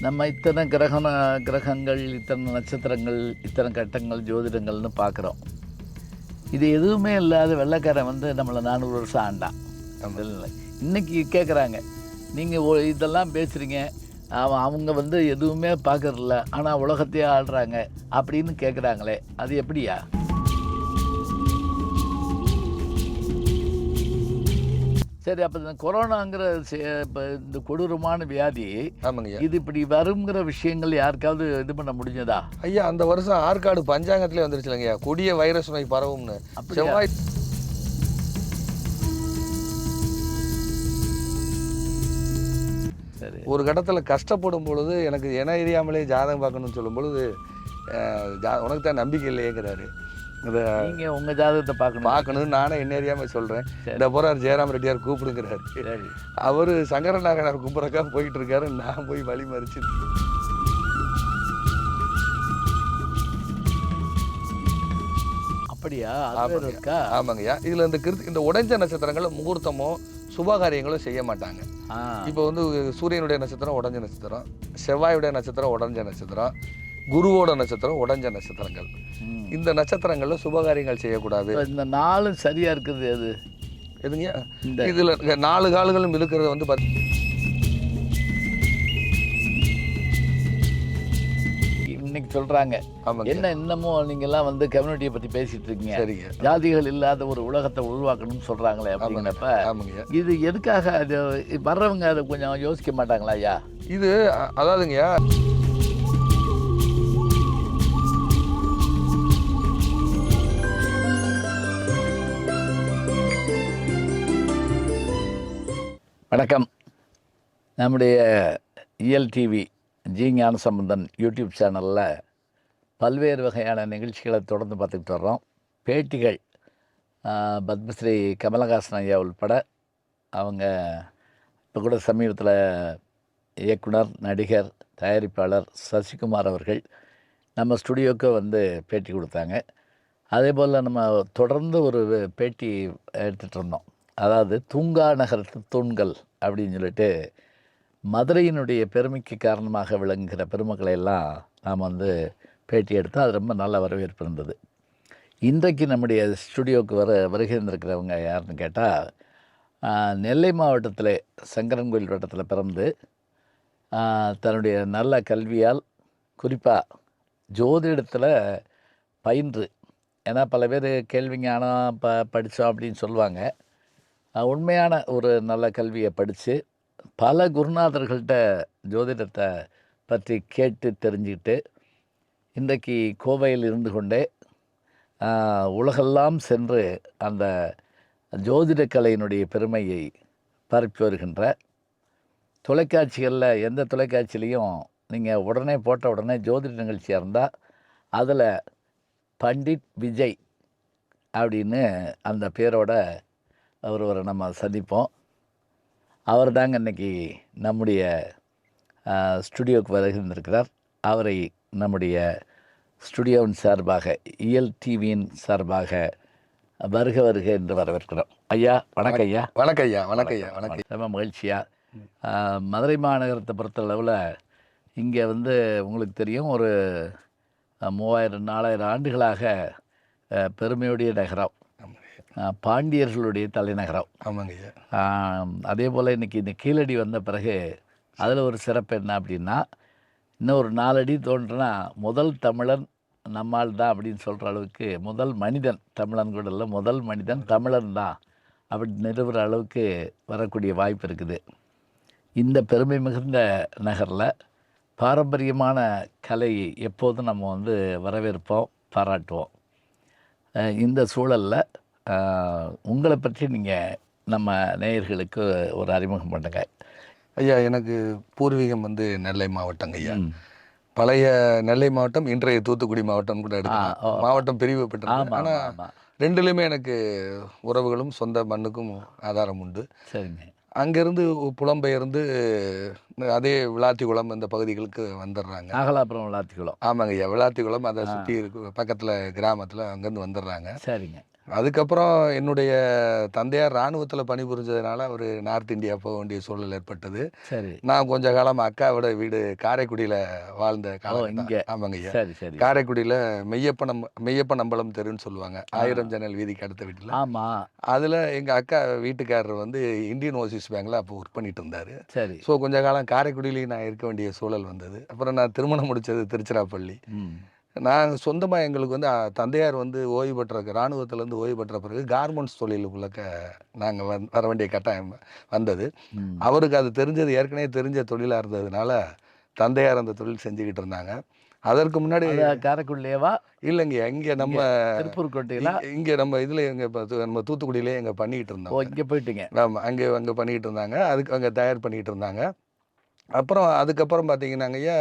நம்ம இத்தனை கிரகங்கள், இத்தனை நட்சத்திரங்கள், இத்தனை கட்டங்கள், ஜோதிடங்கள்னு பார்க்குறோம். இது எதுவுமே இல்லாத வெள்ளைக்காரன் வந்து நம்மளை 400 வருஷம் ஆண்டான். இல்லை, இன்னைக்கு கேட்குறாங்க, நீங்கள் இதெல்லாம் பேசுகிறீங்க, அவங்க வந்து எதுவுமே பார்க்கறதில்ல, ஆனால் உலகத்தையே ஆள்றாங்க அப்படின்னு கேட்குறாங்களே, அது எப்படியா? சரி, அப்போ இந்த கொரோனாங்கிற இப்போ இந்த கொடூரமான வியாதி, ஆமாங்கய்யா, இது இப்படி வருங்கிற விஷயங்கள் யாருக்காவது இது பண்ண முடிஞ்சதா? ஐயா அந்த வருஷம் ஆற்காடு பஞ்சாங்கத்திலே வந்துருச்சுலங்கய்யா, கொடிய வைரஸ் நோய் பரவும்னு. செவ்வாய் சரி, ஒரு கட்டத்தில் கஷ்டப்படும் பொழுது எனக்கு என எரியாமலே ஜாதகம் பார்க்கணும்னு சொல்லும் பொழுது உனக்கு தான் நம்பிக்கை இல்லையேங்கிறாரு. அதை நீங்கள் உங்கள் ஜாதகத்தை பார்க்கணும்னு நானே என்ன அறியாமல் சொல்கிறேன். இந்த போகிறார் ஜெயராம் ரெட்டியார் கூப்பிடுங்கிறாரு. சரி, அவர் சங்கரநாகனார் கும்புறக்கா போயிட்டு இருக்காரு, நான் போய் வழி மறிச்சு. அப்படியா? அது இருக்கா? ஆமாங்கய்யா, இதில் இந்த உடைஞ்ச நட்சத்திரங்கள் முகூர்த்தமோ சுபகாரியங்களும் செய்ய மாட்டாங்க. இப்போ வந்து சூரியனுடைய நட்சத்திரம் உடஞ்ச நட்சத்திரம், செவ்வாயுடைய நட்சத்திரம் உடஞ்ச நட்சத்திரம், குருவோட நட்சத்திரம் உடஞ்ச நட்சத்திரங்கள். இந்த நட்சத்திரங்கள்ல சுபகாரியங்கள் செய்யக்கூடாது. இந்த 4 சரியா இருக்குது. அது எதுங்க? இதுல 4 கால்களும் இருக்கிறது வந்து இன்னைக்கு சொல்றாங்க. என்ன இன்னமும் நீங்க எல்லாம் வந்து கம்யூனிட்டியை பத்தி பேசிட்டு இருக்கீங்க. சரிங்க. ஜாதிகள் இல்லாத ஒரு உலகத்தை உருவாக்கணும்னு சொல்றாங்களே அப்படிங்கிறப்ப இது எதுக்காக? அது வர்றவங்க அதை கொஞ்சம் யோசிக்க மாட்டாங்களா ஐயா? இது அதாவதுங்கய்யா, வணக்கம். நம்முடைய இஎல்டிவி ஜி ஞானசம்பந்தன் யூடியூப் சேனலில் பல்வேறு வகையான நிகழ்ச்சிகளை தொடர்ந்து பார்த்துக்கிட்டு வர்றோம். பேட்டிகள் பத்மஸ்ரீ கமலஹாசன் ஐயா உள்பட அவங்க இப்போ கூட சமீபத்தில் இயக்குனர், நடிகர், தயாரிப்பாளர் சசிகுமார் அவர்கள் நம்ம ஸ்டுடியோவுக்கு வந்து பேட்டி கொடுத்தாங்க. அதே போல் நம்ம தொடர்ந்து ஒரு பேட்டி எடுத்துகிட்டு இருந்தோம். அதாவது தூங்கா நகரத்து தூண்கள் அப்படின்னு சொல்லிட்டு மதுரையினுடைய பெருமைக்கு காரணமாக விளங்குகிற பெருமக்களை எல்லாம் நாம் வந்து பேட்டி எடுத்தோம். அது ரொம்ப நல்ல வரவேற்பு இருந்தது. இன்றைக்கு நம்முடைய ஸ்டுடியோவுக்கு வருகை இருந்திருக்கிறவங்க யாருன்னு கேட்டால், நெல்லை மாவட்டத்தில் சங்கரன்கோயில் வட்டத்தில் பிறந்து தன்னுடைய நல்ல கல்வியால் குறிப்பாக ஜோதிடத்தில் பயின்று, ஏன்னா பல பேர் கேள்விங்க ஆனால் படித்தோம் அப்படின்னு சொல்லுவாங்க. உண்மையான ஒரு நல்ல கல்வியை படித்து பல குருநாதர்கள்ட்ட ஜோதிடத்தை பற்றி கேட்டு தெரிஞ்சுக்கிட்டு இன்றைக்கு கோவையில் இருந்து கொண்டே உலகெல்லாம் சென்று அந்த ஜோதிட கலையினுடைய பெருமையை பரப்பி வருகின்ற, தொலைக்காட்சிகளில் எந்த தொலைக்காட்சியிலையும் நீங்கள் உடனே போட்ட உடனே ஜோதிட நிகழ்ச்சியாக இருந்தால் அதில் பண்டிட் விஜய் அப்படின்னு அந்த பேரோட ஒருவரை நம்ம சந்திப்போம். அவர் தாங்க இன்றைக்கி நம்முடைய ஸ்டுடியோவுக்கு வருகின்றிருக்கிறார். அவரை நம்முடைய ஸ்டுடியோவின் சார்பாக, இஎல்டிவியின் சார்பாக வருக வருக என்று வரவேற்கிறோம். ஐயா வணக்கம். ஐயா வணக்கம். ஐயா வணக்கம். ஐயா வணக்கம். ரொம்ப மகிழ்ச்சியாக மதுரை மாநகரத்தை பொறுத்தளவில் இங்கே வந்து உங்களுக்கு தெரியும், ஒரு 3000-4000 ஆண்டுகளாக பெருமையுடைய நகரம், பாண்டியர்களுடைய தலைநகரம். ஆமாங்க. அதே போல் இன்றைக்கி இந்த கீழடி வந்த பிறகு அதில் ஒரு சிறப்பு என்ன அப்படின்னா, இன்னும் ஒரு 4 அடி தோன்றுனா முதல் தமிழன் நம்மால் தான் அப்படின்னு சொல்கிற அளவுக்கு, முதல் மனிதன், தமிழன் கூட இல்லை, முதல் மனிதன் தமிழன் தான் அப்படி நிறுவுற அளவுக்கு வரக்கூடிய வாய்ப்பு இருக்குது. இந்த பெருமை மிகுந்த நகரில் பாரம்பரியமான கலையை எப்போதும் நம்ம வந்து வரவேற்போம், பாராட்டுவோம். இந்த சூழலில் உங்களை பற்றி நீங்கள் நம்ம நேயர்களுக்கு ஒரு அறிமுகம் பண்ணுங்க. ஐயா, எனக்கு பூர்வீகம் வந்து நெல்லை மாவட்டங்க. ஐயா, பழைய நெல்லை மாவட்டம், இன்றைய தூத்துக்குடி மாவட்டம் கூட எடுக்கலாம். மாவட்டம் பிரிவு பெற்றது. ஆனால் ரெண்டுலேயுமே எனக்கு உறவுகளும் சொந்த மண்ணுக்கும் ஆதாரம் உண்டு. சரிங்க. அங்கேருந்து புலம்பெயர்ந்து அதே விளாத்திக்குளம் இந்த பகுதிகளுக்கு வந்துடுறாங்க. நாகலாபுரம் விளாத்திக்குளம். ஆமாங்க ஐயா, விளாத்திக்குளம் அதை சுற்றி இருக்கு பக்கத்தில் கிராமத்தில் அங்கேருந்து வந்துடுறாங்க. சரிங்க. அதுக்கப்புறம் என்னுடைய தந்தையார் இராணுவத்தில் பணிபுரிஞ்சதுனால அவர் நார்த் இந்தியா போக வேண்டிய சூழல் ஏற்பட்டது. சரி. நான் கொஞ்ச காலமாக அக்காவோட வீடு காரைக்குடியில் வாழ்ந்த ஓ, காலகட்டம். இங்கே. ஆமாங்க ஐயா. சரி சரி. காரைக்குடியில் மெய்யப்பனம்பலம் தெருன்னு சொல்லுவாங்க, 1000 ஜன்னல் வீதிக்கு அடுத்த வீட்டில். ஆமா. அதில் எங்கள் அக்கா வீட்டுக்காரர் வந்து இந்தியன் ஓவர்சீஸ் பேங்கில் அப்போ ஒர்க் பண்ணிட்டு இருந்தார். சரி. ஸோ கொஞ்ச காலம் காரைக்குடியிலையும் நான் இருக்க வேண்டிய சூழல் வந்தது. அப்புறம் நான் திருமணம் முடித்தது திருச்சிராப்பள்ளி. ம். நான் சொந்தமாக எங்களுக்கு வந்து தந்தையார் வந்து ஓய்வு பெற்ற இராணுவத்திலேருந்து ஓய்வு பெற்ற பிறகு கார்மெண்ட்ஸ் தொழிலுக்குள்ளக்க நாங்கள் வர வேண்டிய கட்டாயம் வந்தது. ம். அவருக்கு அது தெரிஞ்சது, ஏற்கனவே தெரிஞ்ச தொழிலாக இருந்ததுனால தந்தையார் அந்த தொழில் செஞ்சுக்கிட்டு இருந்தாங்க. அதற்கு முன்னாடி அது காரைக்குடிலேவா? இல்லைங்க, இங்கே நம்ம திருப்பூர் கோட்டையில? இங்கே நம்ம இதில் எங்கள் இப்போ நம்ம தூத்துக்குடியிலே எங்கே பண்ணிக்கிட்டு ஓ, இருந்தோம். இங்கே போயிட்டீங்க. ஆமாம், அங்கே பண்ணிக்கிட்டு இருந்தாங்க. அதுக்கு அங்கே தயார் பண்ணிக்கிட்டு இருந்தாங்க. அப்புறம் அதுக்கப்புறம் பார்த்தீங்கன்னாங்க ஐயா,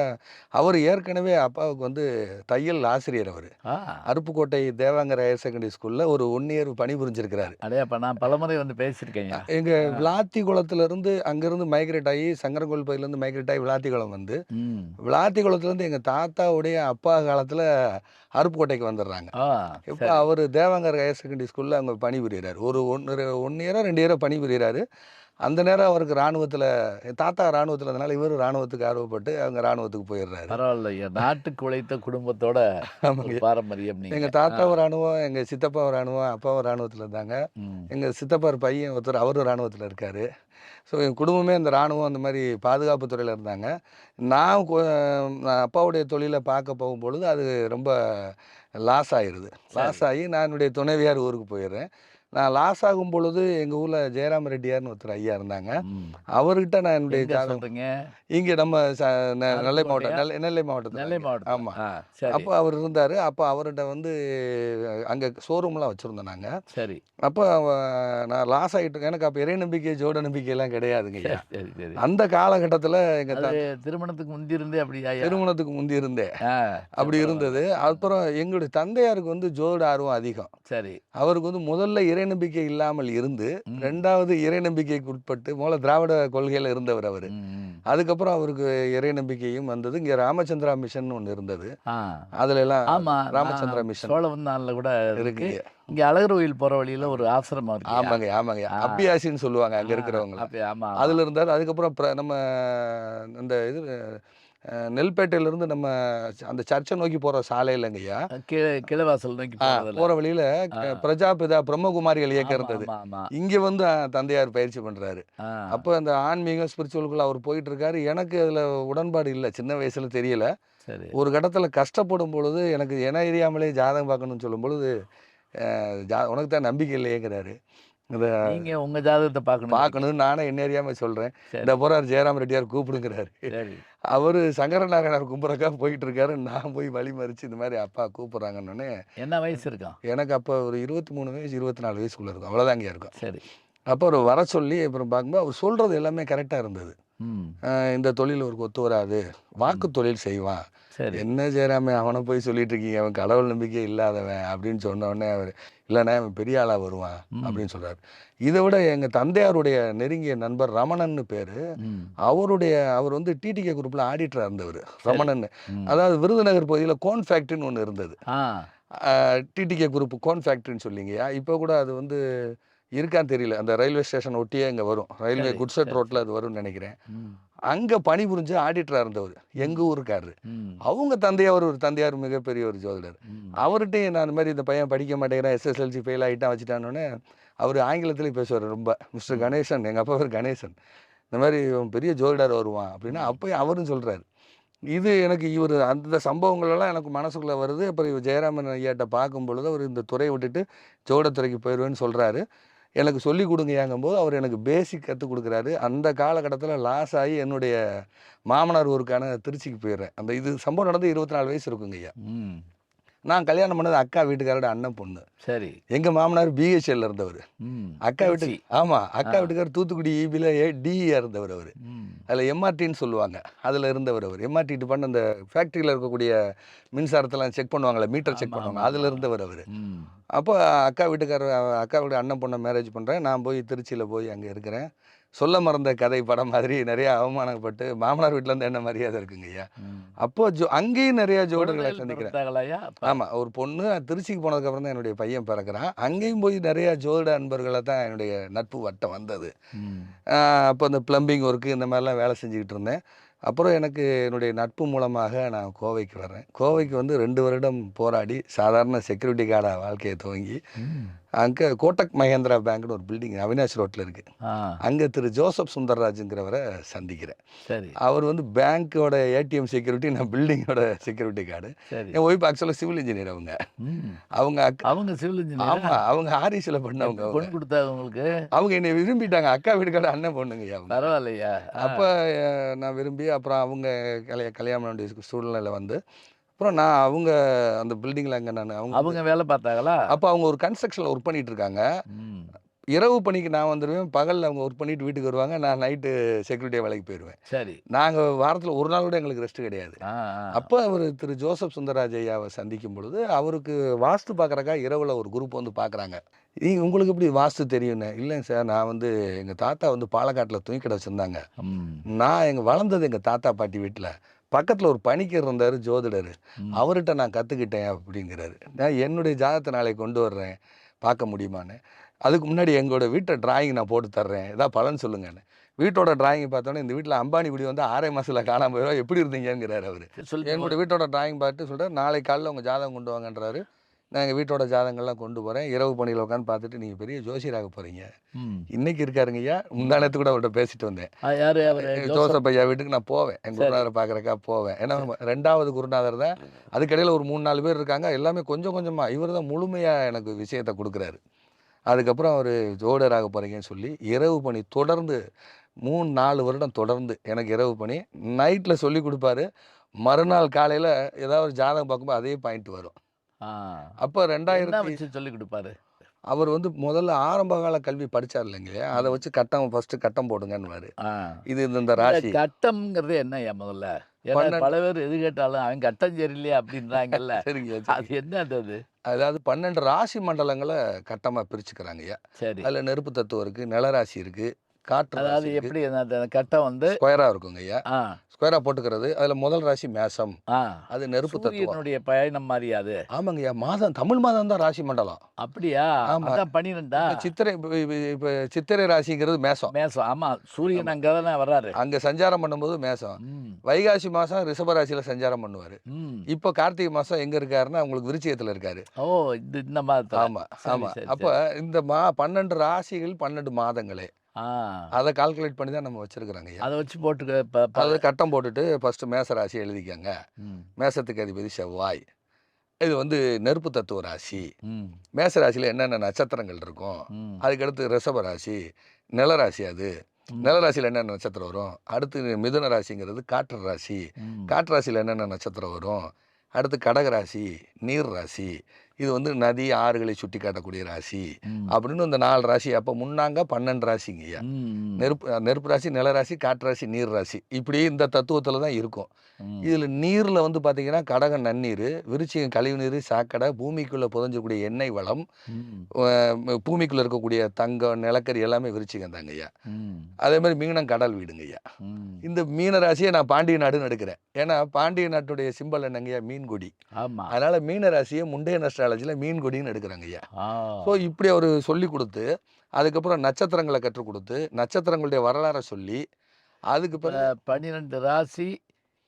அவர் ஏற்கனவே அப்பாவுக்கு வந்து தையல் ஆசிரியர் அவர். ஆ, அருப்புக்கோட்டை தேவாங்கர் ஹையர் செகண்டரி ஸ்கூலில் ஒரு 1 இயர் பணிபுரிஞ்சிருக்கிறாரு. அடையாப்பா நான் பலமுறை வந்து பேசியிருக்கேன்யா. எங்கள் விளாத்திக்குளத்துலேருந்து அங்கேருந்து மைக்ரேட் ஆகி சங்கரங்கோல் பகுதியிலேருந்து மைக்ரேட் ஆகி விளாத்திக்குளம் வந்து, ம். விளாத்திக்குளத்துலேருந்து எங்கள் தாத்தாவுடைய அப்பா காலத்தில் அருப்புக்கோட்டைக்கு வந்துடுறாங்க. ஆ, இப்போ சரி. அவர் தேவாங்கர் ஹையர் செகண்டரி ஸ்கூலில் அங்கே பணிபுரிகிறார். ஒரு 1 இயரோ 2 இயரோ பணிபுரிகிறாரு. அந்த நேரம் அவருக்கு இராணுவத்தில், தாத்தா இராணுவத்தில் இருந்தனால இவர் இராணுவத்துக்கு ஆர்வப்பட்டு அவங்க இராணுவத்துக்கு போயிடுறாரு. பரவாயில்லையா, நாட்டுக்கு உழைத்த குடும்பத்தோட ஒரு ஆமாங்க. பாரம்பரியம் நீங்க. எங்கள் தாத்தாவும் இராணுவம், எங்கள் சித்தப்பாவும் இராணுவம், அப்பாவும் இராணுவத்தில் இருந்தாங்க. ம். எங்கள் சித்தப்பார் பையன் ஒருத்தர் அவரும் இராணுவத்தில் இருக்கார். ஸோ என் குடும்பமே அந்த இராணுவம் அந்த மாதிரி பாதுகாப்பு துறையில் இருந்தாங்க. நான் அப்பாவுடைய தொழிலை பார்க்க போகும்பொழுது அது ரொம்ப லாஸ் ஆயிடுது. லாஸ் ஆகி நான் என்னுடைய துணைவியார் ஊருக்கு போயிடுறேன். நான் லாஸ் ஆகும் பொழுது எங்கள் ஊரில் ஜெயராம ரெட்டியார்னு ஒருத்தர் ஐயா இருந்தாங்க. ம். அவர்கிட்ட நான் என்னுடைய எங்க சொல்றீங்க? இங்கே நம்ம நெல்லை மாவட்டம், அருப்புக்கோட்டையா? நெல்லை மாவட்டத்தில். நெல்லை மாவட்டம். ஆமாம். ஆ, சரி அப்போ அவர் இருந்தார். அப்போ அவர்கிட்ட வந்து அங்கே ஷோரூம்லாம் வச்சுருந்தோம் நாங்கள். சரி அப்போ நான் லாஸ் ஆகிட்டு, எனக்கு அப்போ இறை நம்பிக்கை ஜோட நம்பிக்கையெல்லாம் கிடையாதுங்க ஐயா. சரி சரி. அந்த காலகட்டத்தில் எங்கள் அது திருமணத்துக்கு முந்தி இருந்தே அப்படியா? திருமணத்துக்கு முந்தி இருந்தேன். ஆ, அப்படி சரி, இருந்தது. அப்புறம் எங்களுடைய தந்தையாருக்கு வந்து ஜோட ஆர்வம் அதிகம். சரி. அவருக்கு வந்து முதல்ல இறை நம்பிக்கை இல்லாமல் இருந்து, ம். 2வது இறை நம்பிக்கைக்கு உட்பட்டு, முதல்ல திராவிட கொள்கையில் இருந்தவர் அவர். ம், ம். அதுக்கப்புறம் அவருக்கு இறை நம்பிக்கையும் வந்தது. இங்கே ராமச்சந்திரா மிஷன் ஒன்று இருந்தது. ஆ, அதுல எல்லாம் ஆமா. ராமச்சந்திரா மிஷன் சோழவந்தான்ல கூட இருக்கு. இருக்கு. இங்க அழகர் கோயில் போற வழியில ஒரு ஆசிரமம் இருக்கு. ஆமாங்க, ஆமாங்க. ஆ. அப்பியாசின்னு சொல்லுவாங்க அங்க இருக்கிறவங்கள. ஆமா. அதுல இருந்தார். அதுக்கப்புறம் நம்ம இந்த இது நெல்பேட்டையிலிருந்து நம்ம அந்த சர்ச்சை நோக்கி போற சாலை இல்லைங்கய்யா, கிழவாசல் நோக்கி போறதுல. போற வழியில பிரஜாபிதா பிரம்மகுமாரிகள் இயக்கம் ஆமா, இருந்தது. ஆமா, ஆமா. இங்க வந்து தந்தையார் பயிற்சி பண்றாரு. ஆ, அப்போ அந்த ஆன்மீகம் ஸ்பிரிச்சுவலுக்குள்ள அவர் போயிட்டு இருக்காரு. எனக்கு அதுல உடன்பாடு இல்லை, சின்ன வயசுல தெரியல. சரி. ஒரு கட்டத்துல கஷ்டப்படும் பொழுது எனக்கு என எரியாமலே ஜாதகம் பார்க்கணும்னு சொல்லும் பொழுது, உனக்கு தான் நம்பிக்கை இல்லையேங்கிறாரு. இதை நீங்க உங்க ஜாதகத்தை பார்க்கணும். பார்க்கணும்னு நானே என்ன அறியாம சொல்றேன். சரி, இந்த போறார் ஜெயராம ரெட்டியார் கூப்பிடுங்கிறாரு. சரி. அவரு சங்கரநாராயணர் கும்புறக்கா போயிட்டு இருக்காரு. நான் போய் வழி மறிச்சு இந்த மாதிரி அப்பா கூப்பிடுறாங்கன்னு. என்ன வயசு இருக்கும்? எனக்கு அப்போ ஒரு 23 வயசு 24 வயசுக்குள்ள இருக்கும், அவ்வளோதாங்க இருக்கும். சரி. அப்போ அவர் வர சொல்லி அப்புறம் பார்க்கும்போது அவர் சொல்றது எல்லாமே கரெக்டாக இருந்தது. ம். இந்த தொழில் அவருக்கு ஒத்து வராது, வாக்கு தொழில் செய்வான். சரி. என்ன ஜெயராமே அவனை போய் சொல்லிட்டு இருக்கீங்க, அவன் கடவுள் நம்பிக்கை இல்லாதவன் அப்படின்னு சொன்ன உடனே அவர், இல்லைண்ணே அவன் பெரிய ஆளாக வருவான் ம். அப்படின்னு சொல்றாரு. இதை விட எங்கள் தந்தையாருடைய நெருங்கிய நண்பர் ரமணன்னு பேர். ம். அவர் வந்து டிடிகே குரூப்பில் ஆடிட்டராக இருந்தவர் ரமணன். ம். அதாவது விருதுநகர் பகுதியில் கோன் ஃபேக்ட்ரின்னு ஒன்று இருந்தது. ஆ, டிடிகே குரூப் கோன் ஃபேக்ட்ரின்னு சொல்லிங்கய்யா. இப்போ கூட அது வந்து இருக்கான்னு தெரியல. அந்த ரயில்வே ஸ்டேஷன் ஒட்டியே இங்கே வரும், ரயில்வே சரி, குட்செட் சரி, ரோட்டில் அது வரும்னு நினைக்கிறேன். ம். அங்கே பணிபுரிஞ்சு ஆடிட்டராக இருந்தவர், எங்கள் ஊருக்காரரு. ம். அவங்க தந்தையார் ஒரு தந்தையார் மிகப்பெரிய ஒரு ஜோதிடர். ம். அவர்கிட்டையும் நான் இந்த மாதிரி இந்த பையன் படிக்க மாட்டேங்கிறான், எஸ்எஸ்எல்சி ஃபெயில் ஆகிட்டான் வச்சுட்டானோடனே அவர் ஆங்கிலத்திலே பேசுவார் ரொம்ப. மிஸ்டர் கணேசன், எங்கள் அப்பா பேர் கணேசன், இந்த மாதிரி இவன் பெரிய ஜோதிடர் வருவான் அப்படின்னா அப்போயும் அவரும் சொல்கிறார். இது எனக்கு இவர் அந்த சம்பவங்களெல்லாம் எனக்கு மனசுக்குள்ளே வருது. அப்புறம் இவர் ஜெயராமன் ஐயாட்ட பார்க்கும் பொழுது அவர் இந்த துறையை விட்டுட்டு ஜோடத்துறைக்கு போயிடுவேன்னு சொல்கிறாரு. எனக்கு சொல்லிக் கொடுங்கயாங்கும்போது அவர் எனக்கு பேசிக் கற்றுக் கொடுக்குறாரு. அந்த காலகட்டத்தில் லாஸ் ஆகி என்னுடைய மாமனார் ஊருக்கான திருச்சிக்கு போயிடுறேன். அந்த இது சம்பவம் நடந்து 24 வயசு இருக்குங்க ஐயா. ம். நான் கல்யாணம் பண்ணது அக்கா வீட்டுக்காரோட அண்ணன் பொண்ணு. சரி. எங்கள் மாமனார் பிஹெச்எல்ல இருந்தவர். ம். அக்கா திருச்சி. வீட்டுக்கு ஆமாம், அக்கா வீட்டுக்கார் தூத்துக்குடி ஈபியில் டிஇயா இருந்தவர் அவர். ம். அதில் எம்ஆர்டின்னு சொல்லுவாங்க, அதில் இருந்தவர் அவர். எம்ஆர்டி டிபார்ட் அந்த ஃபேக்ட்ரியில் இருக்கக்கூடிய மின்சாரத்தெல்லாம் செக் பண்ணுவாங்களே, மீட்டர் செக் ஆமா, பண்ணுவாங்க, ஆமா, அதில் இருந்தவர் அவர். ம். அப்போ அக்கா வீட்டுக்காரர் அக்காவுடைய அண்ணன் பொண்ணை மேரேஜ் பண்ணுறேன். நான் போய் திருச்சியில் போய் அங்கே இருக்கிறேன். சொல்ல மறந்த கதை படம் மாதிரி நிறைய அவமானப்பட்டு மாமனார் வீட்டில் இருந்து என்ன மரியாதை இருக்குங்க ஐயா. அப்போ அங்கேயும் நிறைய ஜோடர்களை சந்திக்கிறேன். பிறந்தாங்களாயா அப்ப? ஆமாம், ஒரு பொண்ணு திருச்சிக்கு போனதுக்கப்புறம் தான் என்னுடைய பையன் பிறக்கிறான். அங்கேயும் போய் நிறைய ஜோதிட அன்பர்களை தான் என்னுடைய நட்பு வட்டம் வந்தது. ம். அப்போ இந்த ப்ளம்பிங் ஒர்க்கு இந்த மாதிரிலாம் வேலை செஞ்சுக்கிட்டு இருந்தேன். அப்புறம் எனக்கு என்னுடைய நட்பு மூலமாக நான் கோவைக்கு வர்றேன். கோவைக்கு வந்து 2 வருடம் போராடி சாதாரண செக்யூரிட்டி கார்டாக வாழ்க்கையை துவங்கி ம். அங்கே கோட்டக் மகேந்திரா பேங்க்னு ஒரு பில்டிங் அவினாஷ் ரோட்டில் இருக்குது. ஆ அங்கே திரு ஜோசப் சுந்தர்ராஜுங்கிறவரை சந்திக்கிறேன். சரி அவர் வந்து பேங்க்கோட ஏடிஎம் செக்யூரிட்டி, நான் பில்டிங்கோட செக்யூரிட்டி கார்டு. சரி. என் ஒய்ஃப் ஆக்சுவலாக சிவில் இன்ஜினியர். அவங்க ம். அவங்க அவங்க சிவில் இன்ஜினியர் ஆமாம், அவங்க ஆரிஸில் பண்ணவங்க. அவங்க பொண்ணு கொடுத்தாங்க உங்களுக்கு? அவங்க என்னை விரும்பிட்டாங்க. அக்கா வீட்டுக்கார அண்ணன் பொண்ணுங்க அவங்க. பரவாயில்லையா? அப்போ நான் விரும்பி அப்புறம் அவங்க கல்யாணம் பண்ண வேண்டிய சூழ்நிலை வந்து அப்புறம் நான் அவங்க அந்த பில்டிங்கில் அங்கே நான் அவங்க வேலை பார்த்தாங்களா? அப்போ அவங்க ஒரு கன்ஸ்ட்ரக்ஷனில் ஒர்க் பண்ணிட்டு இருக்காங்க. ம். இரவு பணிக்கு நான் வந்துடுவேன், பகலில் அவங்க ஒர்க் பண்ணிட்டு வீட்டுக்கு வருவாங்க. நான் நைட்டு செக்யூரிட்டியாக வேலைக்கு போயிடுவேன். சரி. நாங்கள் வாரத்தில் ஒரு நாள் கூட எங்களுக்கு ரெஸ்ட் கிடையாது. ஆ ஆ. அப்போ அவர் திரு ஜோசப் சுந்தரராஜ் ஐயாவை சந்திக்கும் பொழுது அவருக்கு வாஸ்து பார்க்குறக்கா இரவில் ஒரு குரூப் வந்து பார்க்குறாங்க. உங்களுக்கு எப்படி வாஸ்து தெரியும்னு? இல்லைங்க சார், நான் வந்து எங்கள் தாத்தா வந்து பாலக்காட்டில் துணி கடை வச்சுருந்தாங்க. ம். நான் வளர்ந்தது எங்கள் தாத்தா பாட்டி வீட்டில். பக்கத்தில் ஒரு பணிக்கர் இருந்தார், ஜோதிடர். ம். அவர்கிட்ட நான் கற்றுக்கிட்டேன் அப்படிங்கிறாரு. நான் என்னுடைய ஜாதகத்தை நாளைக்கு கொண்டு வர்றேன், பார்க்க முடியுமான்னு. அதுக்கு முன்னாடி எங்களோட வீட்டை டிராயிங் நான் போட்டு தர்றேன், ஏதாவது பலன் சொல்லுங்கன்னு. வீட்டோட டிராயிங் பார்த்தோன்னே இந்த வீட்டில் அம்பானி குடி வந்து 6 மாதத்தில் காணாமல் போயிடுவா, எப்படி இருந்தீங்கிறாரு அவர். சொல்லி என்னோட வீட்டோட டிராயிங் பார்த்து சொல்கிறார், நாளைக்கு காலையில் உங்கள் ஜாதகம் கொண்டு வாங்கன்றாரு. நான் எங்கள் வீட்டோட ஜாதகங்கள்லாம் கொண்டு போகிறேன். இரவு பணியில் உட்காந்து பார்த்துட்டு நீங்கள் பெரிய ஜோசியராக போகிறீங்க. ம். இன்னைக்கு இருக்காருங்க ஐயா. முந்தானத்து கூட அவர்கிட்ட பேசிட்டு வந்தேன். யாரு அவரு? ஜோசப் ஐயா வீட்டுக்கு நான் போவேன், என் குருநாதரை பார்க்குறக்கா போவேன். ஏன்னா 2வது குருநாதர் தான். அதுக்கடையில் ஒரு 3-4 பேர் இருக்காங்க. எல்லாமே கொஞ்சம் கொஞ்சமாக இவர் தான் முழுமையாக எனக்கு விஷயத்தை கொடுக்குறாரு. அதுக்கப்புறம் அவர் ஜோடராக போகிறீங்கன்னு சொல்லி இரவு பணி தொடர்ந்து 3-4 வருடம் தொடர்ந்து எனக்கு இரவு பணி நைட்டில் சொல்லி கொடுப்பாரு. மறுநாள் காலையில் ஏதாவது ஒரு ஜாதகம் பார்க்கும்போது அதே பாயிண்ட் வரும். ஆ. அப்போ என்ன 2000 வச்சு சொல்லி கொடுப்பாரு? அவர் வந்து முதல்ல ஆரம்ப கால கல்வி படிச்சார் இல்லைங்களா, அதை வச்சு ஃபர்ஸ்ட் கட்டம் போடுங்கன்னுவாரு. ஆ. இது இந்த ராசி கட்டம்ங்கிறது என்னய்யா முதல்ல? ஏன்னா பல பேர் எது கேட்டாலும் அவன் கட்டம் சரியில்லையா அப்படின்றாங்கல்ல. சரிங்க. அது என்னது அது? அதாவது 12 ராசி மண்டலங்களை கட்டமாக பிரிச்சுக்கிறாங்க ஐயா. சரி. அதில் நெருப்பு தத்துவம் இருக்குது, நிலராசி இருக்குது, காற்று அதாவது ராசி எப்படி அந்த கட்டம் வந்து ஸ்கொயராக இருக்குங்க ஐயா. ஆ ஸ்கொயராக போட்டுக்கிறது. அதில் முதல் ராசி மேசம், ஆ அது நெருப்பு தத்துவம். சூரியனுடைய பயணம் மாதிரி அது. ஆமாங்க ஐயா. மாதம் தமிழ் மாதம் தான் ராசி மண்டலம். அப்படியா? ஆமா. அதான் 12ஆ? இப்ப சித்திரை இப்போ சித்திரை ராசிங்கிறது மேசம். மேசம். ஆமா, சூரியன் அங்கதானே வர்றாரு. அங்கே சஞ்சாரம் பண்ணும்போது மேசம். ம். வைகாசி மாதம் ரிஷப ராசியில் சஞ்சாரம் பண்ணுவார். ம். இப்போ கார்த்திகை மாதம் எங்கே இருக்காருன்னா உங்களுக்கு விருச்சிகத்தில் இருக்காரு. ஓ, இந்த மாதிரி. ஆமாம் ஆமாம். அப்போ இந்த 12 ராசிகள் 12 மாதங்களே ஆ அதை கால்குலேட் பண்ணி தான் நம்ம வச்சிருக்கிறாங்க ஐயா. அதை வச்சு போட்டுக்க. அதாவது கட்டம் போட்டுட்டு ஃபர்ஸ்ட் மேச ராசி எழுதிக்கங்க. ம். மேசத்துக்கு அதிபதி செவ்வாய். இது வந்து நெருப்பு தத்துவ ராசி. ம். மேச ராசியில் என்னென்ன நட்சத்திரங்கள் இருக்கும். ம். அதுக்கடுத்து ரிஷப ராசி, நிலராசி. அது ம். நிலராசியில் என்னென்ன நட்சத்திரம் வரும். அடுத்து மிதுன ராசிங்கிறது காற்று ராசி. ம். காற்று ராசியில் என்னென்ன நட்சத்திரம் வரும். அடுத்து கடக ராசி, நீர் ராசி. இது வந்து நதி ஆறுகளை சுட்டி காட்டக்கூடிய ராசி. ம். அப்படின்னு இந்த 4 ராசி. அப்போ முன்னாங்க 12 ராசிங்க ஐயா. ம். நெருப்பு ராசி, நிலராசி, காற்று ராசி, நீர் ராசி. இப்படி இந்த தத்துவத்தில் தான் இருக்கும். ம். இதில் நீரில் வந்து பார்த்தீங்கன்னா கடகம் நன்னீர், விருச்சிகம் கழிவுநீர், சாக்கடை, பூமிக்குள்ளே புதைஞ்சக்கூடிய எண்ணெய் வளம், ம். பூமிக்குள்ளே இருக்கக்கூடிய தங்கம், நிலக்கரி எல்லாமே விருச்சிகம் தாங்க ஐயா. ம். அதே மாதிரி மீனம் கடல் வீடுங்க ஐயா. ம். இந்த மீன ராசியை நான் பாண்டிய நாடுன்னு எடுக்கிறேன். ஏன்னா பாண்டிய நாட்டுடைய சிம்பல் என்னங்கய்யா, மீன்கொடி. ஆமா. அதனால மீன ராசியை முண்டைய அஸ்ட்ராலஜியில் மீன்கொடின்னு எடுக்கிறாங்க ஐயா. ஆ. ஸோ இப்படி அவர் சொல்லி கொடுத்து, அதுக்கப்புறம் நட்சத்திரங்களை கற்றுக் கொடுத்து, நட்சத்திரங்களுடைய வரலாறை சொல்லி, அதுக்கு பிறகு 12 ராசி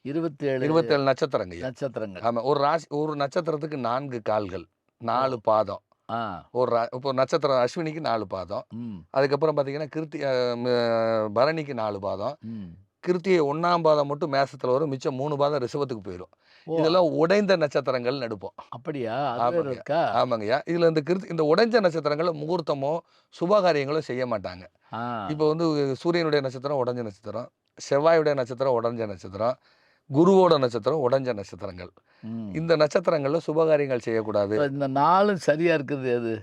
27 27 நட்சத்திரங்க ஐயா. நட்சத்திரங்கள். ஆமாம். ஒரு நட்சத்திரத்துக்கு 4 கால்கள், 4 பாதம். ஆ. இப்போ நட்சத்திரம் அஸ்வினிக்கு 4 பாதம். ம். அதுக்கப்புறம் பார்த்தீங்கன்னா பரணிக்கு 4 பாதம். ம். கிருத்திகை 1ஆம் பாதம் மட்டும் மேசத்தில் வரும். மிச்சம் 3 பாதம் ரிஷபத்துக்கு போயிடும். ஓ, இதெல்லாம் உடைந்த நட்சத்திரங்கள் எடுப்போம். அப்படியா? அது வேற ஆமாங்க. இருக்கா? ஆமாங்கய்யா. இதில் இந்த உடைஞ்ச நட்சத்திரங்கள் முகூர்த்தமோ சுபகாரியங்களோ செய்ய மாட்டாங்க. ஆ. இப்போ வந்து சூரியனுடைய நட்சத்திரம் உடைஞ்ச நட்சத்திரம், செவ்வாயுடைய நட்சத்திரம் உடைஞ்ச நட்சத்திரம், குருவோட நட்சத்திரம் உடைஞ்ச நட்சத்திரங்கள். ம். இந்த நட்சத்திரங்களில் சுபகாரியங்கள் செய்யக்கூடாது. இப்ப இந்த 4 சரியா இருக்குது எது?